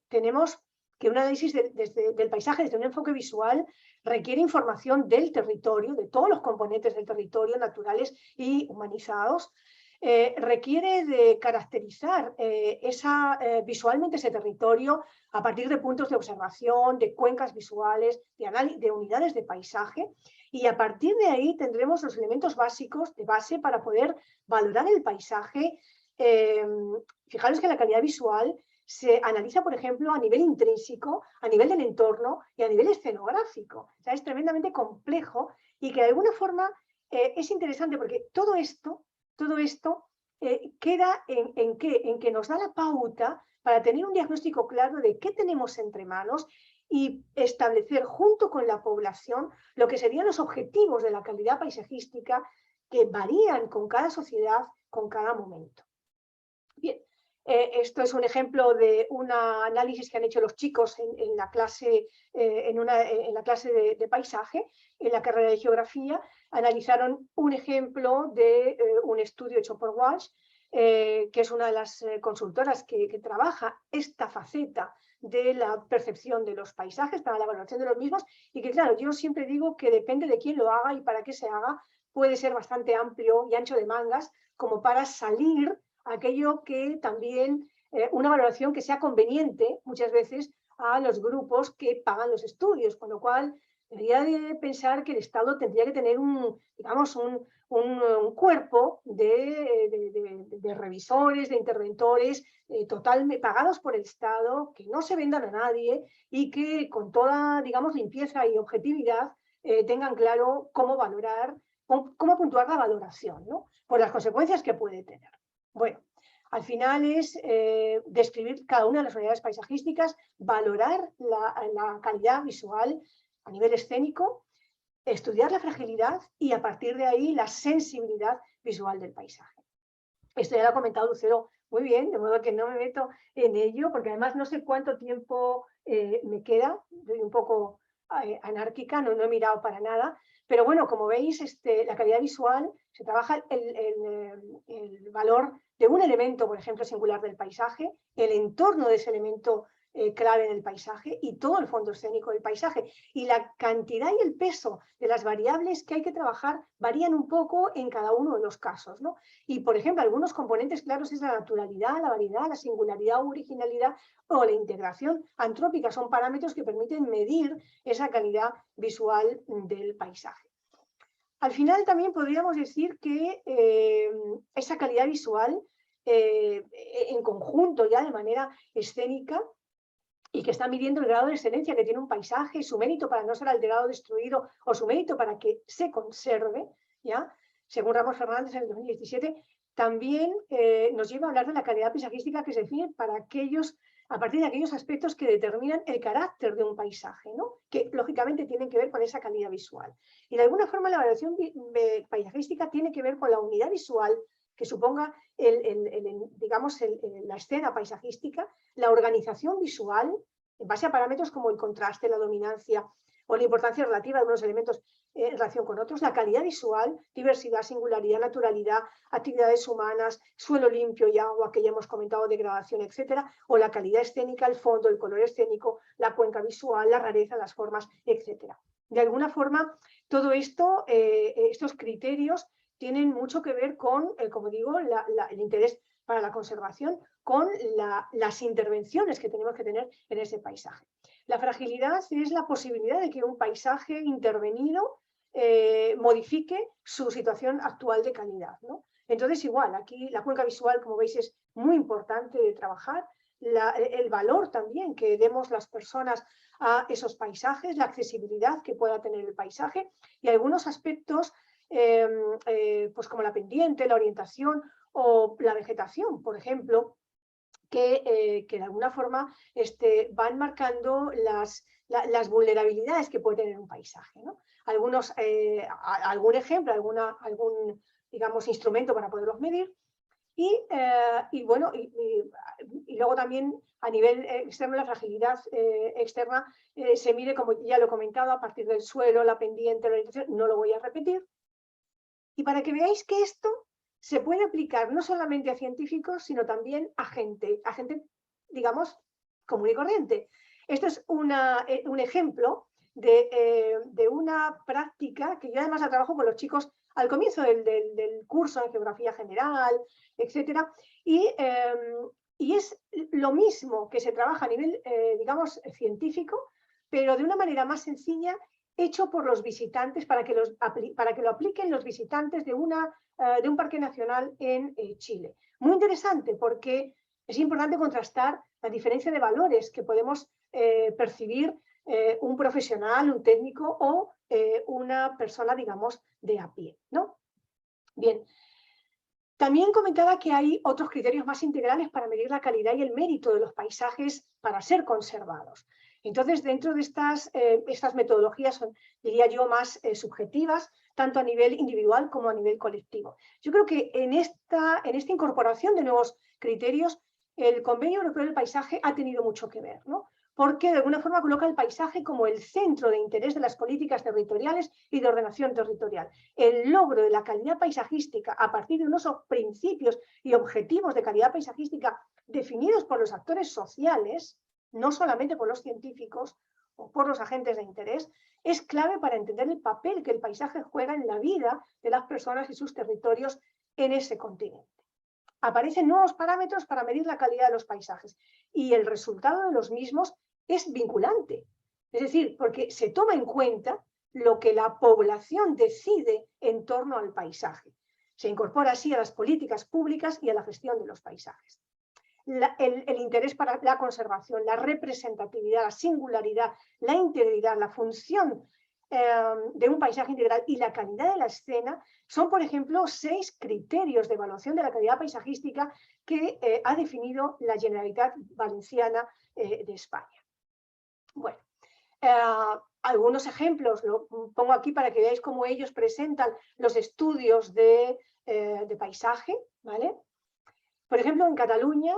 [SPEAKER 1] Tenemos que un análisis del paisaje desde un enfoque visual requiere información del territorio, de todos los componentes del territorio, naturales y humanizados. Requiere de caracterizar visualmente ese territorio a partir de puntos de observación, de cuencas visuales, de unidades de paisaje, y a partir de ahí tendremos los elementos básicos de base para poder valorar el paisaje. Fijaros que la calidad visual se analiza, por ejemplo, a nivel intrínseco, a nivel del entorno y a nivel escenográfico. O sea, es tremendamente complejo y que de alguna forma es interesante porque todo esto queda en que nos da la pauta para tener un diagnóstico claro de qué tenemos entre manos y establecer junto con la población lo que serían los objetivos de la calidad paisajística que varían con cada sociedad, con cada momento. Bien. Esto es un ejemplo de un análisis que han hecho los chicos en la clase, en la clase de paisaje, en la carrera de geografía. Analizaron un ejemplo de un estudio hecho por Walsh, que es una de las consultoras que trabaja esta faceta de la percepción de los paisajes para la valoración de los mismos y que, claro, yo siempre digo que depende de quién lo haga y para qué se haga, puede ser bastante amplio y ancho de mangas como para salir aquello que también, una valoración que sea conveniente muchas veces a los grupos que pagan los estudios, con lo cual debería de pensar que el Estado tendría que tener un cuerpo de revisores, de interventores totalmente pagados por el Estado, que no se vendan a nadie y que con toda, digamos, limpieza y objetividad tengan claro cómo valorar, cómo puntuar la valoración, ¿no? Por las consecuencias que puede tener. Bueno, al final es describir cada una de las unidades paisajísticas, valorar la calidad visual a nivel escénico, estudiar la fragilidad y a partir de ahí la sensibilidad visual del paisaje. Esto ya lo ha comentado Lucero muy bien, de modo que no me meto en ello, porque además no sé cuánto tiempo me queda, soy un poco anárquica, no he mirado para nada, Pero bueno, como veis, la calidad visual se trabaja el valor de un elemento, por ejemplo, singular del paisaje, el entorno de ese elemento clave en el paisaje y todo el fondo escénico del paisaje. Y la cantidad y el peso de las variables que hay que trabajar varían un poco en cada uno de los casos, ¿no? Y, por ejemplo, algunos componentes claros es la naturalidad, la variedad, la singularidad o originalidad o la integración antrópica. Son parámetros que permiten medir esa calidad visual del paisaje. Al final también podríamos decir que esa calidad visual en conjunto ya de manera escénica y que está midiendo el grado de excelencia que tiene un paisaje, su mérito para no ser alterado o destruido o su mérito para que se conserve, ¿ya? Según Ramos Fernández en el 2017, también nos lleva a hablar de la calidad paisajística que se define a partir de aquellos aspectos que determinan el carácter de un paisaje, ¿no? Que lógicamente tienen que ver con esa calidad visual. Y de alguna forma la evaluación paisajística tiene que ver con la unidad visual que suponga la escena paisajística, la organización visual, en base a parámetros como el contraste, la dominancia o la importancia relativa de unos elementos en relación con otros, la calidad visual, diversidad, singularidad, naturalidad, actividades humanas, suelo limpio y agua, que ya hemos comentado, degradación, etcétera, o la calidad escénica, el fondo, el color escénico, la cuenca visual, la rareza, las formas, etcétera. De alguna forma, todo esto, estos criterios tienen mucho que ver con, como digo, el interés para la conservación, con las intervenciones que tenemos que tener en ese paisaje. La fragilidad es la posibilidad de que un paisaje intervenido modifique su situación actual de calidad, ¿no? Entonces, igual, aquí la cuenca visual, como veis, es muy importante de trabajar, el valor también que demos las personas a esos paisajes, la accesibilidad que pueda tener el paisaje y algunos aspectos pues como la pendiente, la orientación o la vegetación, por ejemplo, que de alguna forma van marcando las vulnerabilidades que puede tener un paisaje, ¿no? Algún ejemplo, algún digamos, instrumento para poderlos medir y luego también a nivel externo la fragilidad externa se mide, como ya lo he comentado, a partir del suelo, la pendiente, la orientación, no lo voy a repetir. Y para que veáis que esto se puede aplicar no solamente a científicos, sino también a gente, digamos, común y corriente. Esto es un ejemplo de una práctica que yo además la trabajo con los chicos al comienzo del curso en Geografía General, etcétera, y es lo mismo que se trabaja a nivel, digamos, científico, pero de una manera más sencilla, hecho por los visitantes para que lo apliquen los visitantes de un parque nacional en Chile. Muy interesante porque es importante contrastar la diferencia de valores que podemos percibir un profesional, un técnico o una persona, digamos, de a pie, ¿no? Bien. También comentaba que hay otros criterios más integrales para medir la calidad y el mérito de los paisajes para ser conservados. Entonces, dentro de estas metodologías son, diría yo, más subjetivas, tanto a nivel individual como a nivel colectivo. Yo creo que en esta incorporación de nuevos criterios, el Convenio Europeo del Paisaje ha tenido mucho que ver, ¿no? Porque de alguna forma coloca el paisaje como el centro de interés de las políticas territoriales y de ordenación territorial. El logro de la calidad paisajística a partir de unos principios y objetivos de calidad paisajística definidos por los actores sociales, no solamente por los científicos o por los agentes de interés, es clave para entender el papel que el paisaje juega en la vida de las personas y sus territorios en ese continente. Aparecen nuevos parámetros para medir la calidad de los paisajes y el resultado de los mismos es vinculante. Es decir, porque se toma en cuenta lo que la población decide en torno al paisaje. Se incorpora así a las políticas públicas y a la gestión de los paisajes. El interés para la conservación, la representatividad, la singularidad, la integridad, la función de un paisaje integral y la calidad de la escena son, por ejemplo, 6 criterios de evaluación de la calidad paisajística que ha definido la Generalitat Valenciana de España. Bueno, algunos ejemplos lo pongo aquí para que veáis cómo ellos presentan los estudios de paisaje, ¿vale? Por ejemplo, en Cataluña,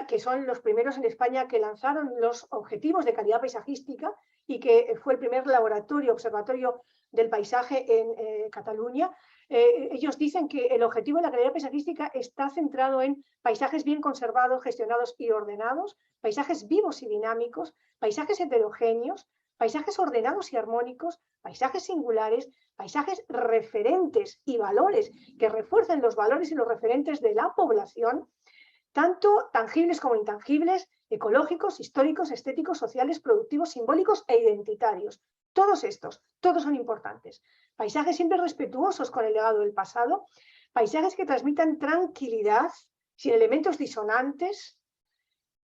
[SPEAKER 1] que son los primeros en España que lanzaron los objetivos de calidad paisajística y que fue el primer laboratorio, observatorio del paisaje en Cataluña, ellos dicen que el objetivo de la calidad paisajística está centrado en paisajes bien conservados, gestionados y ordenados, paisajes vivos y dinámicos, paisajes heterogéneos, paisajes ordenados y armónicos, paisajes singulares, paisajes referentes y valores que refuercen los valores y los referentes de la población, tanto tangibles como intangibles, ecológicos, históricos, estéticos, sociales, productivos, simbólicos e identitarios. Todos estos, todos son importantes. Paisajes siempre respetuosos con el legado del pasado, paisajes que transmitan tranquilidad, sin elementos disonantes,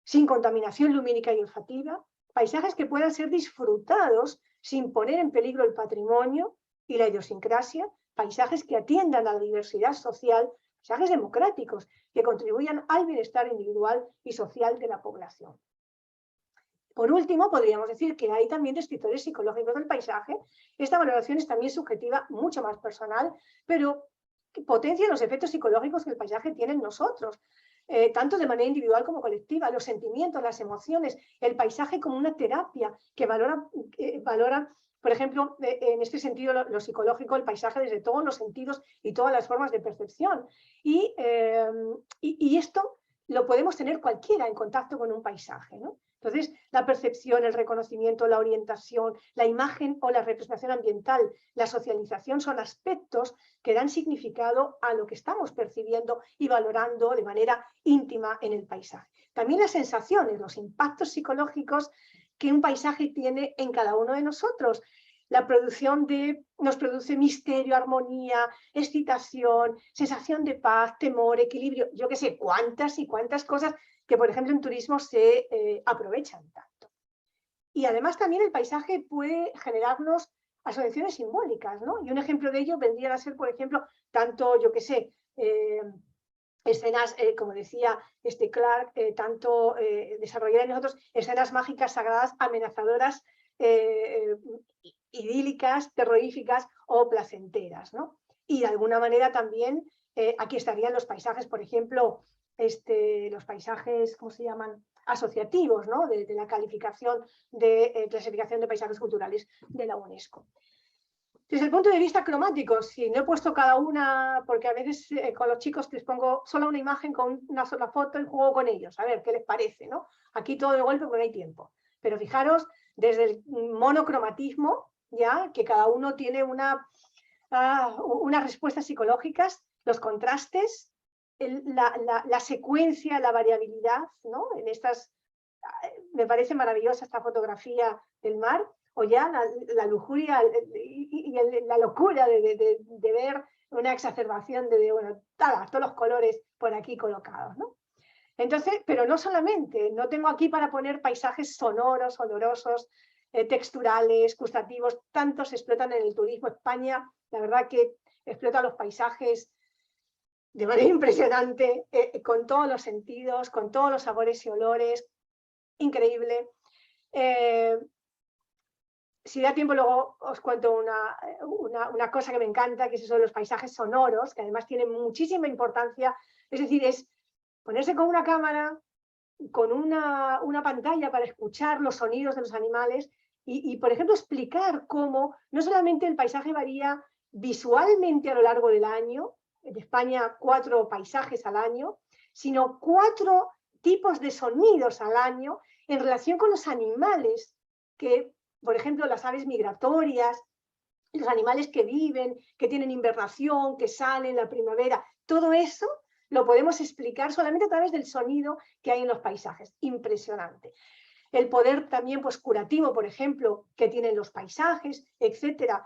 [SPEAKER 1] sin contaminación lumínica y olfativa, paisajes que puedan ser disfrutados sin poner en peligro el patrimonio y la idiosincrasia, paisajes que atiendan a la diversidad social, paisajes democráticos que contribuyan al bienestar individual y social de la población. Por último, podríamos decir que hay también descriptores psicológicos del paisaje. Esta valoración es también subjetiva, mucho más personal, pero que potencia los efectos psicológicos que el paisaje tiene en nosotros, tanto de manera individual como colectiva, los sentimientos, las emociones, el paisaje como una terapia que valora, por ejemplo, en este sentido, lo psicológico, el paisaje desde todos los sentidos y todas las formas de percepción. Y esto lo podemos tener cualquiera en contacto con un paisaje, ¿no? Entonces, la percepción, el reconocimiento, la orientación, la imagen o la representación ambiental, la socialización son aspectos que dan significado a lo que estamos percibiendo y valorando de manera íntima en el paisaje. También las sensaciones, los impactos psicológicos que un paisaje tiene en cada uno de nosotros. La producción nos produce misterio, armonía, excitación, sensación de paz, temor, equilibrio, yo qué sé, cuántas y cuántas cosas que, por ejemplo, en turismo se aprovechan tanto. Y además también el paisaje puede generarnos asociaciones simbólicas, ¿no? Y un ejemplo de ello vendría a ser, por ejemplo, tanto, yo qué sé, escenas, como decía Clark, tanto desarrollar en nosotros escenas mágicas, sagradas, amenazadoras, idílicas, terroríficas o placenteras, ¿no? Y de alguna manera también aquí estarían los paisajes, por ejemplo, los paisajes, ¿cómo se llaman? Asociativos, ¿no? De la calificación de clasificación de paisajes culturales de la UNESCO. Desde el punto de vista cromático, si no he puesto cada una, porque a veces con los chicos les pongo solo una imagen con una sola foto y juego con ellos, a ver qué les parece, ¿no? Aquí todo de golpe porque no hay tiempo. Pero fijaros, desde el monocromatismo, ya que cada uno tiene unas respuestas psicológicas, los contrastes, la secuencia, la variabilidad, ¿no? En estas, me parece maravillosa esta fotografía del mar, o ya la lujuria y la locura de ver una exacerbación de bueno, todos los colores por aquí colocados, ¿no? Entonces, pero no solamente, no tengo aquí para poner paisajes sonoros, olorosos, texturales, gustativos, tantos se explotan en el turismo. España, la verdad que explota los paisajes de manera impresionante, con todos los sentidos, con todos los sabores y olores, increíble. Si da tiempo, luego os cuento una cosa que me encanta, que es eso de los paisajes sonoros, que además tienen muchísima importancia. Es decir, es ponerse con una cámara, con una pantalla para escuchar los sonidos de los animales y, por ejemplo, explicar cómo no solamente el paisaje varía visualmente a lo largo del año, en España 4 paisajes al año, sino 4 tipos de sonidos al año en relación con los animales que, por ejemplo, las aves migratorias, los animales que viven, que tienen invernación, que salen en la primavera, todo eso lo podemos explicar solamente a través del sonido que hay en los paisajes. Impresionante. El poder también pues, curativo, por ejemplo, que tienen los paisajes, etcétera,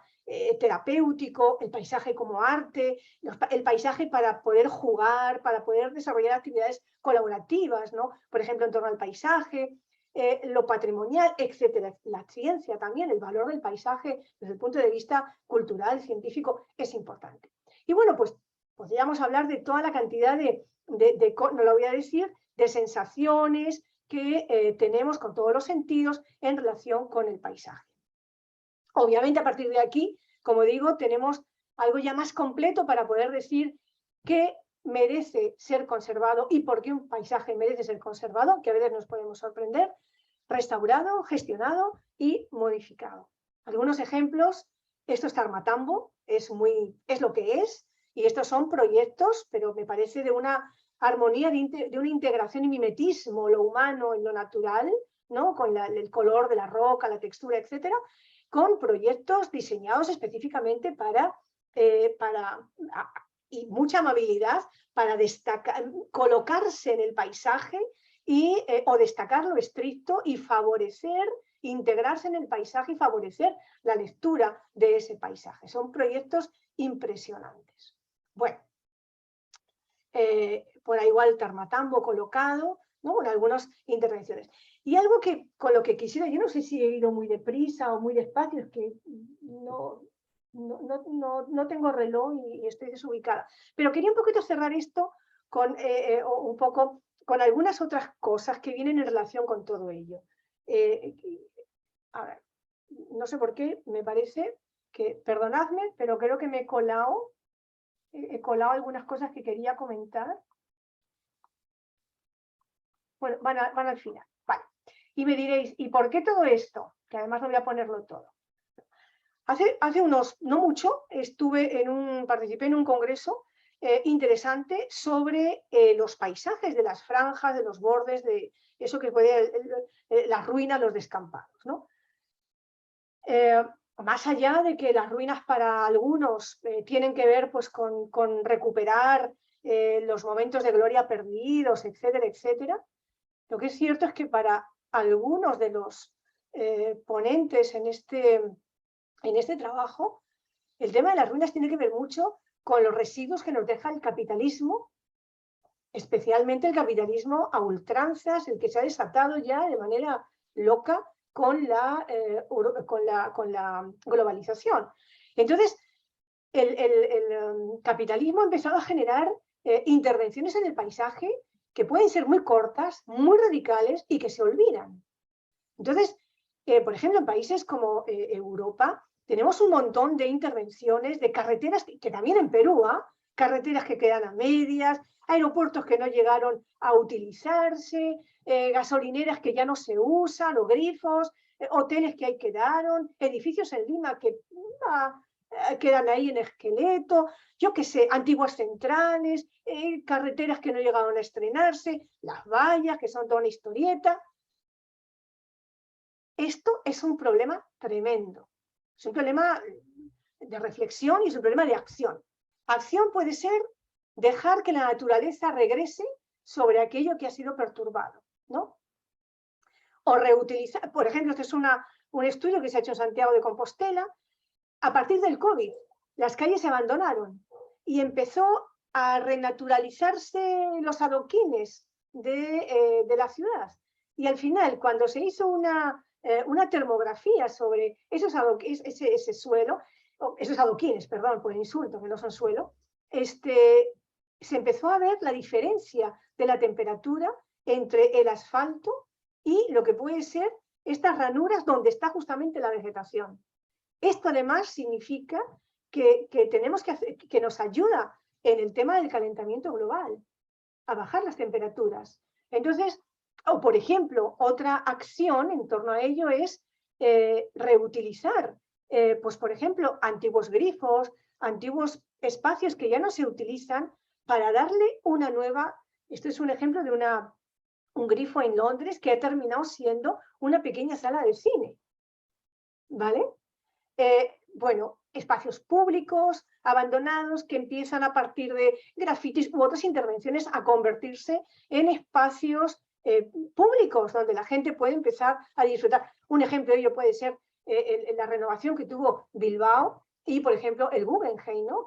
[SPEAKER 1] terapéutico, el paisaje como arte, el paisaje para poder jugar, para poder desarrollar actividades colaborativas, ¿no? Por ejemplo, en torno al paisaje, lo patrimonial, etcétera. La ciencia también, el valor del paisaje desde el punto de vista cultural, científico, es importante. Y bueno, pues podríamos hablar de toda la cantidad no lo voy a decir, de sensaciones que tenemos con todos los sentidos en relación con el paisaje. Obviamente, a partir de aquí, como digo, tenemos algo ya más completo para poder decir qué merece ser conservado y por qué un paisaje merece ser conservado, que a veces nos podemos sorprender, restaurado, gestionado y modificado. Algunos ejemplos Esto es Tarmatambo, es lo que es, y estos son proyectos, pero me parece de una armonía, de una integración y mimetismo, lo humano en lo natural, ¿no? Con el color de la roca, la textura, etcétera, con proyectos diseñados específicamente y mucha amabilidad para destacar, colocarse en el paisaje o destacar lo estricto y favorecer, integrarse en el paisaje y favorecer la lectura de ese paisaje. Son proyectos impresionantes. Bueno, por ahí igual Tarmatambo colocado, ¿no? Con algunas intervenciones. Y algo que con lo que quisiera, yo no sé si he ido muy deprisa o muy despacio, es que no tengo reloj y estoy desubicada. Pero quería un poquito cerrar esto con un poco con algunas otras cosas que vienen en relación con todo ello. A ver, no sé por qué, me parece que, perdonadme, pero creo que me he colado algunas cosas que quería comentar. Bueno, van al final. Vale. Y me diréis, ¿y por qué todo esto? Que además no voy a ponerlo todo. Hace unos, no mucho, participé en un congreso interesante sobre los paisajes de las franjas, de los bordes, de eso que puede, las ruinas, los descampados, ¿no? Más allá de que las ruinas para algunos tienen que ver pues, con recuperar los momentos de gloria perdidos, etcétera, etcétera, lo que es cierto es que para algunos de los ponentes en este trabajo, el tema de las ruinas tiene que ver mucho con los residuos que nos deja el capitalismo, especialmente el capitalismo a ultranzas, el que se ha desatado ya de manera loca con la globalización. Entonces, el capitalismo ha empezado a generar intervenciones en el paisaje que pueden ser muy cortas, muy radicales y que se olvidan. Entonces, por ejemplo, en países como Europa, tenemos un montón de intervenciones de carreteras, que también en Perú, carreteras que quedan a medias, aeropuertos que no llegaron a utilizarse, gasolineras que ya no se usan, o grifos, hoteles que ahí quedaron, edificios en Lima que quedan ahí en esqueleto, yo qué sé, antiguas centrales, carreteras que no llegaron a estrenarse, las vallas, que son toda una historieta. Esto es un problema tremendo, es un problema de reflexión y es un problema de acción. Acción puede ser dejar que la naturaleza regrese sobre aquello que ha sido perturbado, ¿no? O reutilizar, por ejemplo, este es un estudio que se ha hecho en Santiago de Compostela. A partir del COVID, las calles se abandonaron y empezó a renaturalizarse los adoquines de la ciudad. Y al final, cuando se hizo una termografía sobre ese suelo, esos adoquines, perdón por el insulto, que no son suelo, se empezó a ver la diferencia de la temperatura entre el asfalto y lo que puede ser estas ranuras donde está justamente la vegetación. Esto además significa que tenemos que nos ayuda en el tema del calentamiento global, a bajar las temperaturas. Entonces, o por ejemplo, otra acción en torno a ello es reutilizar, pues por ejemplo, antiguos grifos, antiguos espacios que ya no se utilizan para darle una nueva, esto es un ejemplo de un grifo en Londres que ha terminado siendo una pequeña sala de cine, ¿vale? Bueno, espacios públicos abandonados que empiezan a partir de grafitis u otras intervenciones a convertirse en espacios públicos donde la gente puede empezar a disfrutar. Un ejemplo de ello puede ser la renovación que tuvo Bilbao y, por ejemplo, el Guggenheim, ¿no?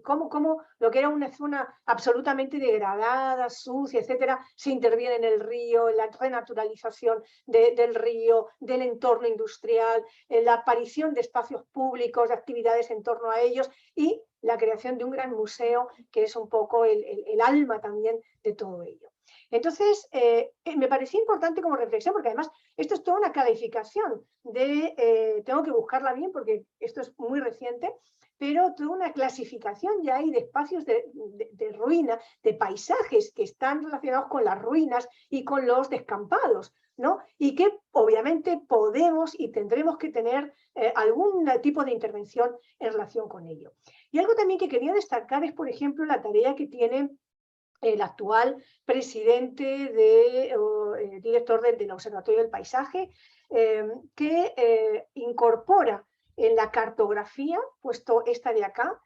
[SPEAKER 1] Cómo lo que era una zona absolutamente degradada, sucia, etcétera, se interviene en el río, en la renaturalización del río, del entorno industrial, en la aparición de espacios públicos, de actividades en torno a ellos y la creación de un gran museo que es un poco el alma también de todo ello. Entonces, me parecía importante como reflexión, porque además esto es toda una calificación tengo que buscarla bien porque esto es muy reciente, pero toda una clasificación ya hay de espacios de ruina, de paisajes que están relacionados con las ruinas y con los descampados, ¿no? Y que obviamente podemos y tendremos que tener algún tipo de intervención en relación con ello. Y algo también que quería destacar es, por ejemplo, la tarea que tiene el actual presidente director del Observatorio del Paisaje, que incorpora en la cartografía, puesto esta de acá,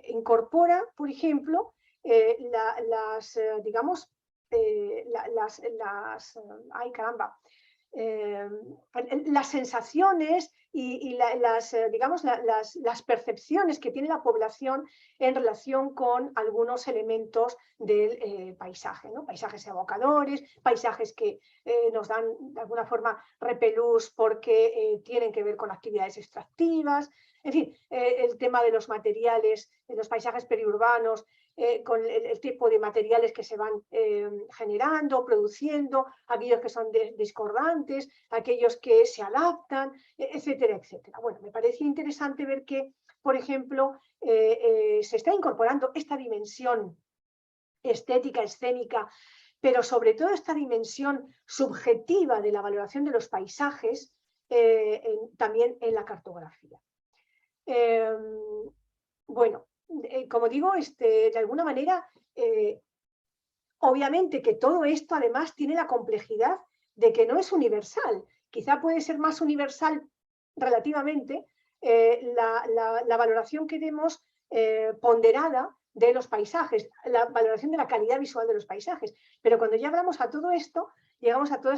[SPEAKER 1] incorpora, por ejemplo, digamos, ay caramba, las sensaciones y digamos, las percepciones que tiene la población en relación con algunos elementos del paisaje, ¿no? Paisajes evocadores, paisajes que nos dan de alguna forma repelús porque tienen que ver con actividades extractivas, en fin, el tema de los materiales, de los paisajes periurbanos, con el tipo de materiales que se van generando, produciendo, aquellos que son discordantes, aquellos que se adaptan, etcétera, etcétera. Bueno, me parece interesante ver que, por ejemplo, se está incorporando esta dimensión estética, escénica, pero sobre todo esta dimensión subjetiva de la valoración de los paisajes también en la cartografía. Bueno, como digo, de alguna manera, obviamente que todo esto además tiene la complejidad de que no es universal. Quizá puede ser más universal relativamente la valoración que demos ponderada de los paisajes, la valoración de la calidad visual de los paisajes. Pero cuando ya hablamos a todo esto, llegamos a todo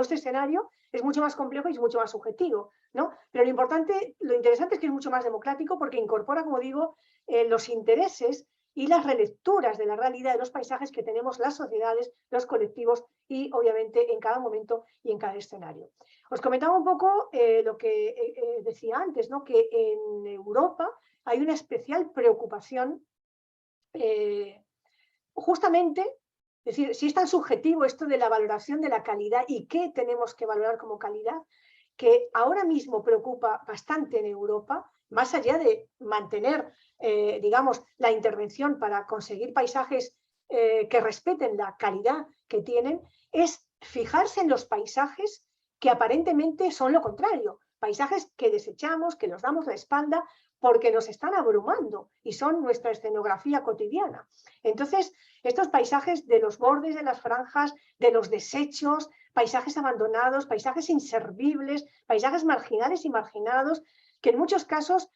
[SPEAKER 1] este escenario, es mucho más complejo y es mucho más subjetivo, ¿no? Pero lo interesante es que es mucho más democrático porque incorpora, como digo, los intereses y las relecturas de la realidad de los paisajes que tenemos las sociedades, los colectivos y obviamente en cada momento y en cada escenario. Os comentaba un poco lo que decía antes, ¿no? Que en Europa hay una especial preocupación justamente, es decir, si es tan subjetivo esto de la valoración de la calidad y qué tenemos que valorar como calidad, que ahora mismo preocupa bastante en Europa, más allá de mantener, digamos, la intervención para conseguir paisajes que respeten la calidad que tienen, es fijarse en los paisajes que aparentemente son lo contrario, paisajes que desechamos, que nos damos la espalda porque nos están abrumando y son nuestra escenografía cotidiana. Entonces, estos paisajes de los bordes de las franjas, de los desechos, paisajes abandonados, paisajes inservibles, paisajes marginales y marginados, que en muchos casos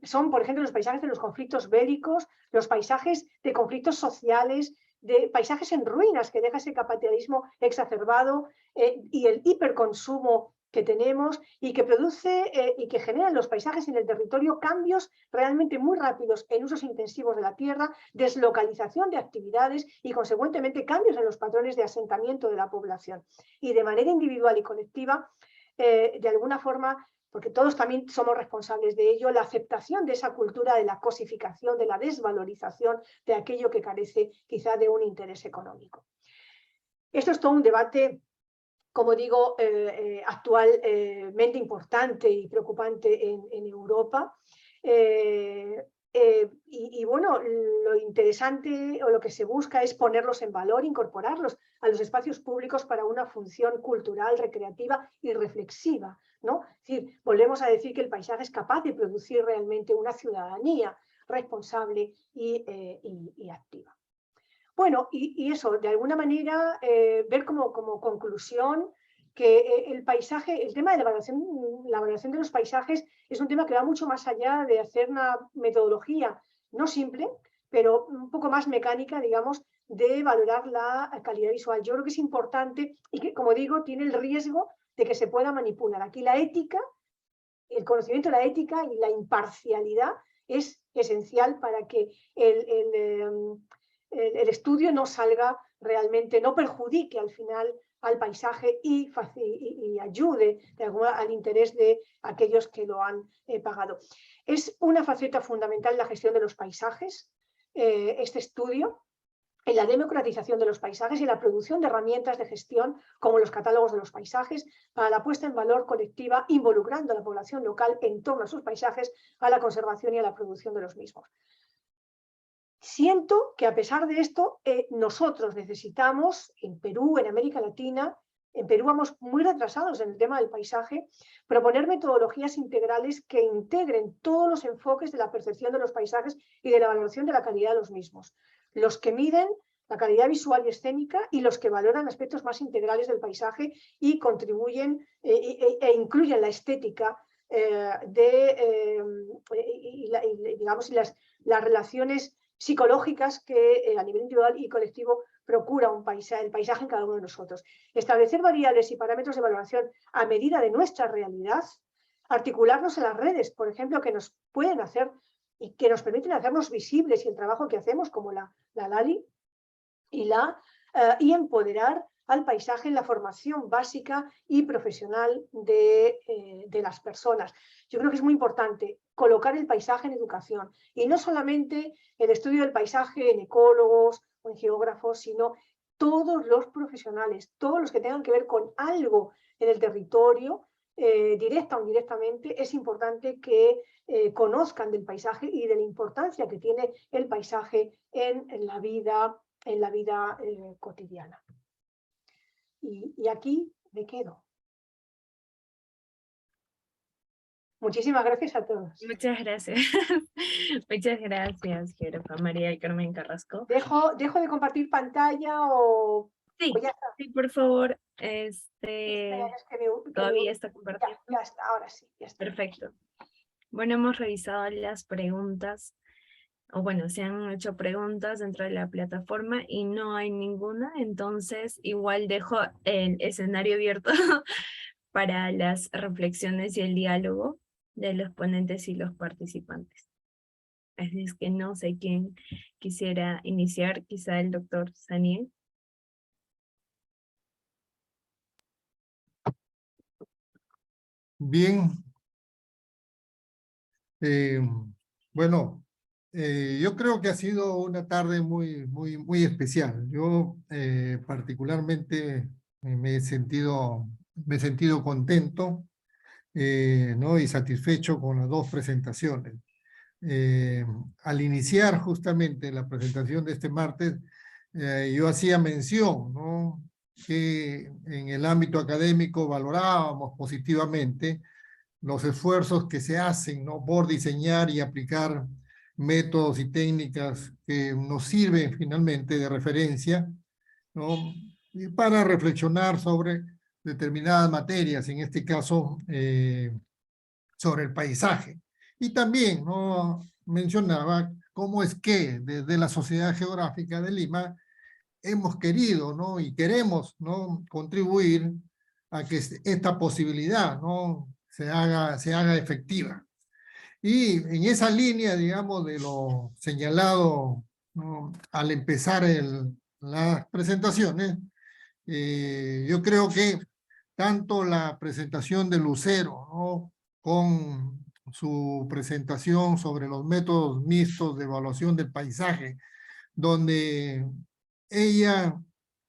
[SPEAKER 1] son, por ejemplo, los paisajes de los conflictos bélicos, los paisajes de conflictos sociales, de paisajes en ruinas que deja ese capitalismo exacerbado y el hiperconsumo que tenemos y que produce y que generan los paisajes en el territorio cambios realmente muy rápidos en usos intensivos de la tierra, deslocalización de actividades y consecuentemente cambios en los patrones de asentamiento de la población. Y de manera individual y colectiva, de alguna forma, porque todos también somos responsables de ello, la aceptación de esa cultura de la cosificación, de la desvalorización de aquello que carece quizá de un interés económico. Esto es todo un debate, como digo, actualmente importante y preocupante en Europa. Y bueno, lo interesante o lo que se busca es ponerlos en valor, incorporarlos a los espacios públicos para una función cultural, recreativa y reflexiva, ¿no? Es decir, volvemos a decir que el paisaje es capaz de producir realmente una ciudadanía responsable y activa. Bueno, y eso, de alguna manera, ver como conclusión que el paisaje, el tema de la valoración de los paisajes es un tema que va mucho más allá de hacer una metodología no simple, pero un poco más mecánica, digamos, de valorar la calidad visual. Yo creo que es importante y que, como digo, tiene el riesgo de que se pueda manipular. Aquí la ética, el conocimiento de la ética y la imparcialidad es esencial para que el estudio no salga realmente, no perjudique al final al paisaje y ayude de al interés de aquellos que lo han pagado. Es una faceta fundamental la gestión de los paisajes, este estudio, en la democratización de los paisajes y la producción de herramientas de gestión como los catálogos de los paisajes para la puesta en valor colectiva, involucrando a la población local en torno a sus paisajes, a la conservación y a la producción de los mismos. siento que a pesar de esto, nosotros necesitamos, en Perú, en América Latina, en Perú vamos muy retrasados en el tema del paisaje, proponer metodologías integrales que integren todos los enfoques de la percepción de los paisajes y de la valoración de la calidad de los mismos. Los que miden la calidad visual y escénica y los que valoran aspectos más integrales del paisaje y contribuyen e incluyen la estética digamos, y las relaciones psicológicas que a nivel individual y colectivo procura el paisaje en cada uno de nosotros. Establecer variables y parámetros de valoración a medida de nuestra realidad, articularnos en las redes, por ejemplo, que nos pueden hacer y que nos permiten hacernos visibles y el trabajo que hacemos, como la LALI, y empoderar al paisaje en la formación básica y profesional de las personas. Yo creo que es muy importante colocar el paisaje en educación y no solamente el estudio del paisaje en ecólogos o en geógrafos, sino todos los profesionales, todos los que tengan que ver con algo en el territorio, directa o indirectamente, es importante que conozcan del paisaje y de la importancia que tiene el paisaje en la vida cotidiana. Y aquí me quedo. Muchísimas gracias a todos.
[SPEAKER 2] Muchas gracias. Muchas gracias, geógrafa María del Carmen Carrasco.
[SPEAKER 1] ¿Dejo de compartir pantalla o...?
[SPEAKER 2] Sí,
[SPEAKER 1] o ya está?
[SPEAKER 2] sí, por favor. Todavía está compartiendo.
[SPEAKER 1] Ya está, ahora sí. Ya está.
[SPEAKER 2] Perfecto. Bueno, hemos revisado las preguntas, o bueno, se han hecho preguntas dentro de la plataforma y no hay ninguna, entonces igual dejo el escenario abierto para las reflexiones y el diálogo de los ponentes y los participantes. Así es que no sé quién quisiera iniciar, quizá el doctor Saniel.
[SPEAKER 3] Bien. Bueno, yo creo que ha sido una tarde muy especial. Yo particularmente me he sentido contento, ¿no? Y satisfecho con las dos presentaciones. Al iniciar justamente la presentación de este martes, yo hacía mención, ¿no?, que en el ámbito académico valorábamos positivamente los esfuerzos que se hacen, ¿no?, por diseñar y aplicar métodos y técnicas que nos sirven finalmente de referencia, ¿no?, y para reflexionar sobre determinadas materias, en este caso sobre el paisaje. Y también, ¿no?, mencionaba cómo es que desde la Sociedad Geográfica de Lima hemos querido, ¿no?, y queremos, ¿no?, contribuir a que esta posibilidad, ¿no?, se haga efectiva. Y en esa línea, digamos, de lo señalado, ¿no?, al empezar las presentaciones, yo creo que tanto la presentación de Lucero, ¿no?, con su presentación sobre los métodos mixtos de evaluación del paisaje, donde ella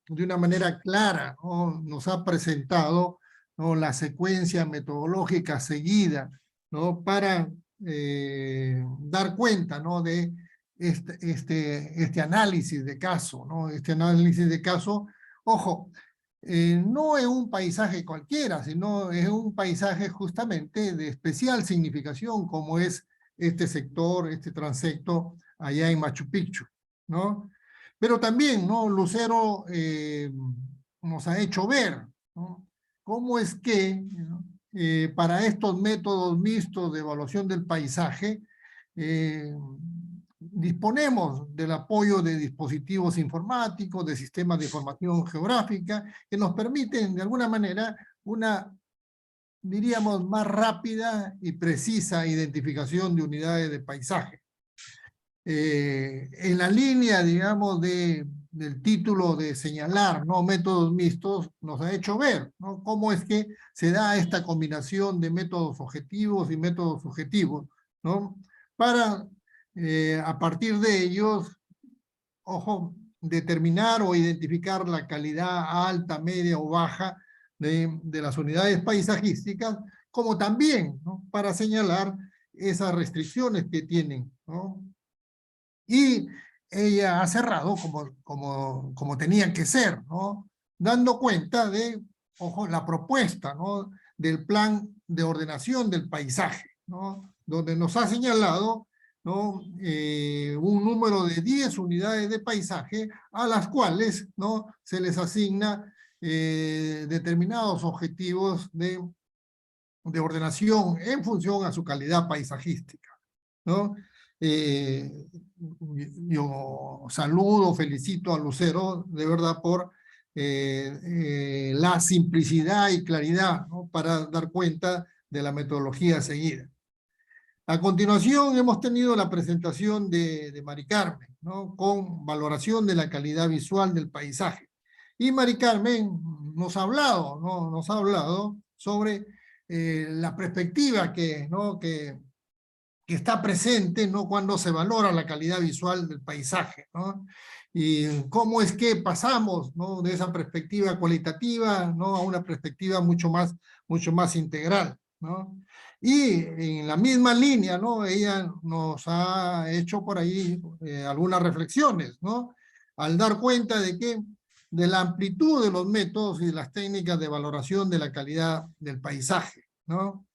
[SPEAKER 3] de una manera clara, ¿no?, nos ha presentado, ¿no?, la secuencia metodológica seguida, ¿no?, para dar cuenta, ¿no?, de este análisis de caso, ¿no? Este análisis de caso, ojo, no es un paisaje cualquiera, sino es un paisaje justamente de especial significación, como es este sector, este transecto allá en Machu Picchu, ¿no? Pero también, ¿no?, Lucero nos ha hecho ver, ¿no?, cómo es que, ¿no?, para estos métodos mixtos de evaluación del paisaje, disponemos del apoyo de dispositivos informáticos, de sistemas de información geográfica, que nos permiten de alguna manera una, diríamos, más rápida y precisa identificación de unidades de paisaje. En la línea, digamos, del título de señalar, ¿no?, métodos mixtos, nos ha hecho ver, ¿no?, cómo es que se da esta combinación de métodos objetivos y métodos subjetivos, ¿no?, para a partir de ellos, ojo, determinar o identificar la calidad alta, media o baja de las unidades paisajísticas, como también, ¿no?, para señalar esas restricciones que tienen, ¿no? Y ella ha cerrado como tenía que ser, ¿no? Dando cuenta de, ojo, la propuesta, ¿no? Del plan de ordenación del paisaje, ¿no? Donde nos ha señalado, ¿no? Un número de 10 unidades de paisaje a las cuales, ¿no? Se les asigna determinados objetivos de ordenación en función a su calidad paisajística, ¿no? Yo saludo, felicito a Lucero, de verdad, por la simplicidad y claridad, ¿no? Para dar cuenta de la metodología seguida. A continuación hemos tenido la presentación de Mari Carmen, ¿no? Con valoración de la calidad visual del paisaje. Y Mari Carmen nos ha hablado, ¿no? Nos ha hablado sobre la perspectiva ¿no? que está presente, ¿no? Cuando se valora la calidad visual del paisaje, ¿no? Y cómo es que pasamos, ¿no? De esa perspectiva cualitativa, ¿no? A una perspectiva mucho más integral, ¿no? Y en la misma línea, ¿no? Ella nos ha hecho por ahí algunas reflexiones, ¿no? Al dar cuenta de la amplitud de los métodos y de las técnicas de valoración de la calidad del paisaje, ¿no?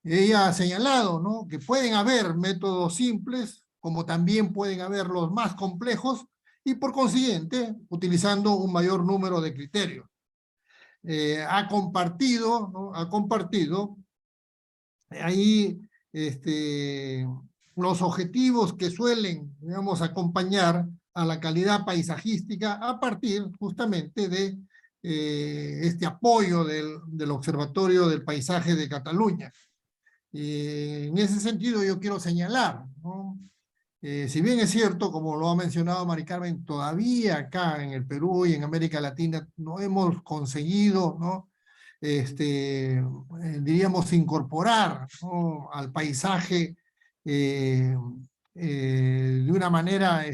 [SPEAKER 3] Ella ha señalado, ¿no? Que pueden haber métodos simples, como también pueden haber los más complejos, y por consiguiente, utilizando un mayor número de criterios. Ha compartido, ¿no? Ha compartido ahí los objetivos que suelen, digamos, acompañar a la calidad paisajística a partir justamente de este apoyo del Observatorio del Paisaje de Cataluña. En ese sentido yo quiero señalar, ¿no? Si bien es cierto, como lo ha mencionado Mari Carmen, todavía acá en el Perú y en América Latina no hemos conseguido, ¿no? Diríamos incorporar, ¿no? Al paisaje de una manera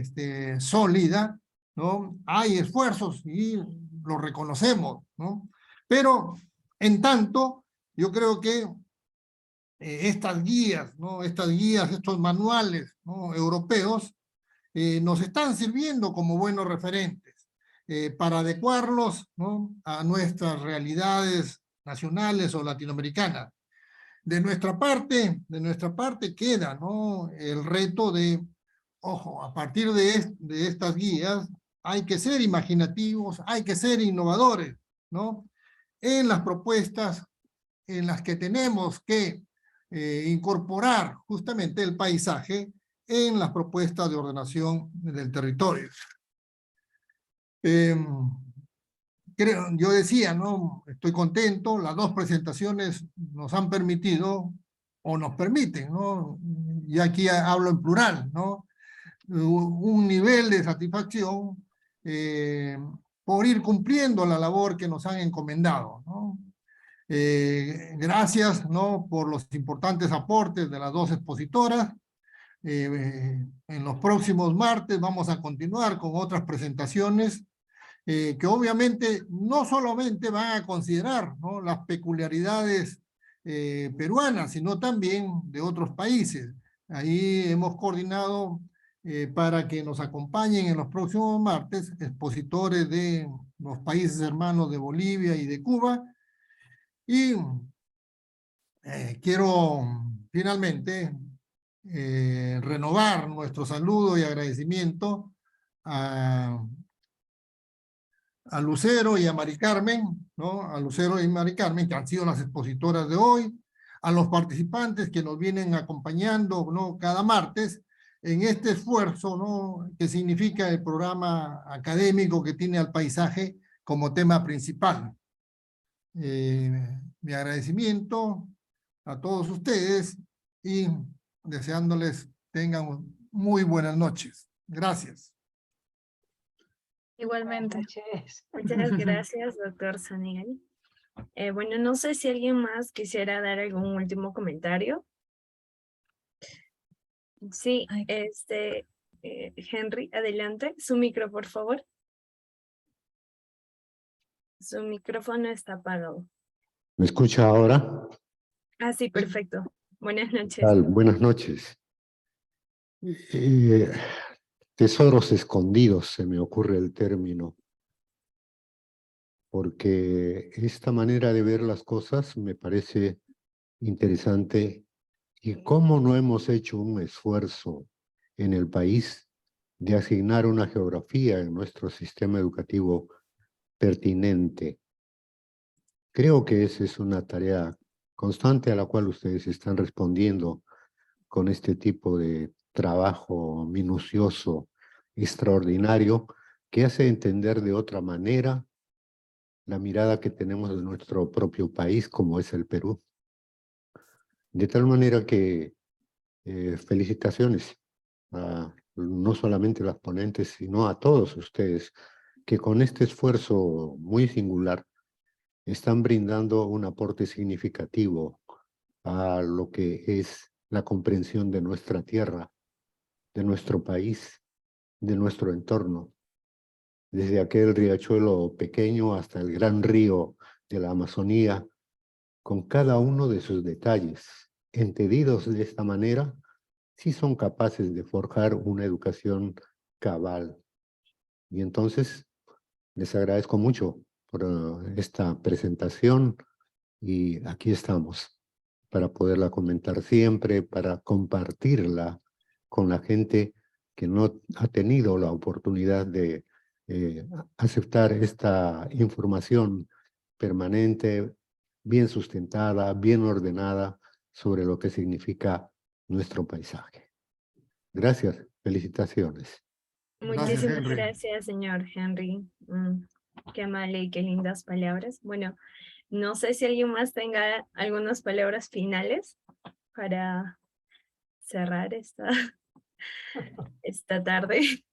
[SPEAKER 3] sólida, ¿no? Hay esfuerzos y los reconocemos, ¿no? Pero en tanto, yo creo que estas guías, ¿no? Estas guías, estos manuales, ¿no? Europeos, nos están sirviendo como buenos referentes para adecuarlos, ¿no? A nuestras realidades nacionales o latinoamericanas. De nuestra parte queda, ¿no? El reto de, ojo, a partir de estas guías hay que ser imaginativos, hay que ser innovadores, ¿no? En las propuestas en las que tenemos que incorporar justamente el paisaje en las propuestas de ordenación del territorio. Yo decía, ¿no? Estoy contento, las dos presentaciones nos han permitido, o nos permiten, ¿no? Y aquí hablo en plural, ¿no? Un nivel de satisfacción por ir cumpliendo la labor que nos han encomendado, ¿no? Gracias, ¿no? Por los importantes aportes de las dos expositoras. En los próximos martes vamos a continuar con otras presentaciones que obviamente no solamente van a considerar, ¿no? Las peculiaridades peruanas, sino también de otros países. Ahí hemos coordinado para que nos acompañen en los próximos martes expositores de los países hermanos de Bolivia y de Cuba. Y quiero finalmente renovar nuestro saludo y agradecimiento a Lucero y a Mari Carmen, ¿no? A Lucero y Mari Carmen, que han sido las expositoras de hoy, a los participantes que nos vienen acompañando, ¿no? Cada martes en este esfuerzo, ¿no? Que significa el programa académico que tiene al paisaje como tema principal. Mi agradecimiento a todos ustedes y deseándoles tengan muy buenas noches. Gracias.
[SPEAKER 4] Igualmente.
[SPEAKER 2] Muchas gracias, doctor Saniel. Bueno, no sé si alguien más quisiera dar algún último comentario. Sí, Henry, adelante. Su micro, por favor. Su micrófono está apagado.
[SPEAKER 5] ¿Me escucha ahora?
[SPEAKER 2] Ah, sí, perfecto. Buenas noches.
[SPEAKER 5] Buenas noches. tesoros escondidos, se me ocurre el término, porque esta manera de ver las cosas me parece interesante. ¿Y cómo no hemos hecho un esfuerzo en el país de asignar una geografía en nuestro sistema educativo pertinente? Creo que esa es una tarea constante a la cual ustedes están respondiendo con este tipo de trabajo minucioso, extraordinario, que hace entender de otra manera la mirada que tenemos de nuestro propio país, como es el Perú. De tal manera que felicitaciones a no solamente a las ponentes, sino a todos ustedes, que con este esfuerzo muy singular están brindando un aporte significativo a lo que es la comprensión de nuestra tierra, de nuestro país, de nuestro entorno, desde aquel riachuelo pequeño hasta el gran río de la Amazonía, con cada uno de sus detalles. Entendidos de esta manera, sí son capaces de forjar una educación cabal. Y entonces, les agradezco mucho por esta presentación y aquí estamos para poderla comentar siempre, para compartirla con la gente que no ha tenido la oportunidad de aceptar esta información permanente, bien sustentada, bien ordenada sobre lo que significa nuestro paisaje. Gracias, felicitaciones.
[SPEAKER 3] Gracias,
[SPEAKER 2] Muchísimas
[SPEAKER 3] Henry.
[SPEAKER 2] gracias, señor Henry. Qué amable y qué lindas palabras. Bueno, no sé si alguien más tenga algunas palabras finales para cerrar esta tarde.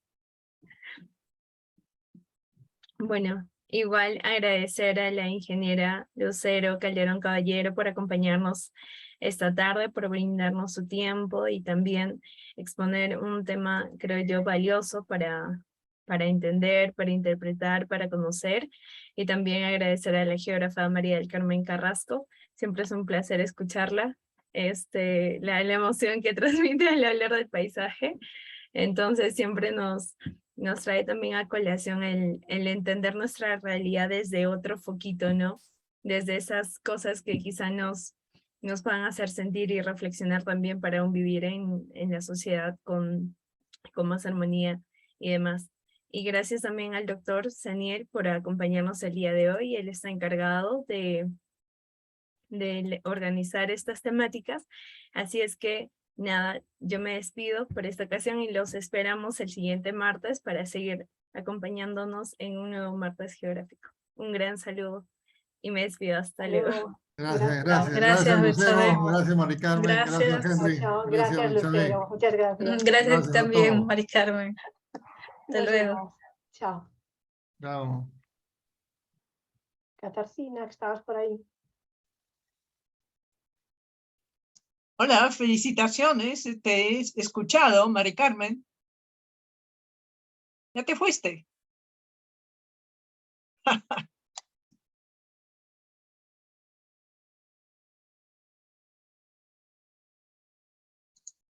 [SPEAKER 2] Bueno, igual agradecer a la ingeniera Lucero Calderón Caballero por acompañarnos esta tarde, por brindarnos su tiempo y también exponer un tema, creo yo, valioso para entender, para interpretar, para conocer. Y también agradecer a la geógrafa María del Carmen Carrasco. Siempre es un placer escucharla, la emoción que transmite al hablar del paisaje. Entonces siempre nos trae también a colación el entender nuestra realidad desde otro foquito, ¿no? Desde esas cosas que quizá nos van a hacer sentir y reflexionar también para un vivir en la sociedad con más armonía y demás. Y gracias también al doctor Saniel por acompañarnos el día de hoy. Él está encargado de organizar estas temáticas. Así es que nada, yo me despido por esta ocasión y los esperamos el siguiente martes para seguir acompañándonos en un nuevo martes geográfico. Un gran saludo y me despido. Hasta luego.
[SPEAKER 3] Gracias,
[SPEAKER 4] Gracias,
[SPEAKER 3] gracias Lucero,
[SPEAKER 4] Betsabe.
[SPEAKER 3] gracias Mari Carmen, gracias
[SPEAKER 4] Gracias.
[SPEAKER 3] Henry,
[SPEAKER 1] Chao,
[SPEAKER 3] gracias
[SPEAKER 1] gracias
[SPEAKER 3] Betsabe.
[SPEAKER 1] Lucero, muchas gracias.
[SPEAKER 4] Gracias
[SPEAKER 3] Gracias a
[SPEAKER 4] también,
[SPEAKER 3] todos.
[SPEAKER 4] Mari Carmen. Hasta
[SPEAKER 1] Nos
[SPEAKER 4] luego.
[SPEAKER 1] vemos. Chao.
[SPEAKER 3] Chao.
[SPEAKER 1] Catarcina, que estabas por ahí.
[SPEAKER 6] Hola, felicitaciones. Te he escuchado, Mari Carmen. ¿Ya te fuiste?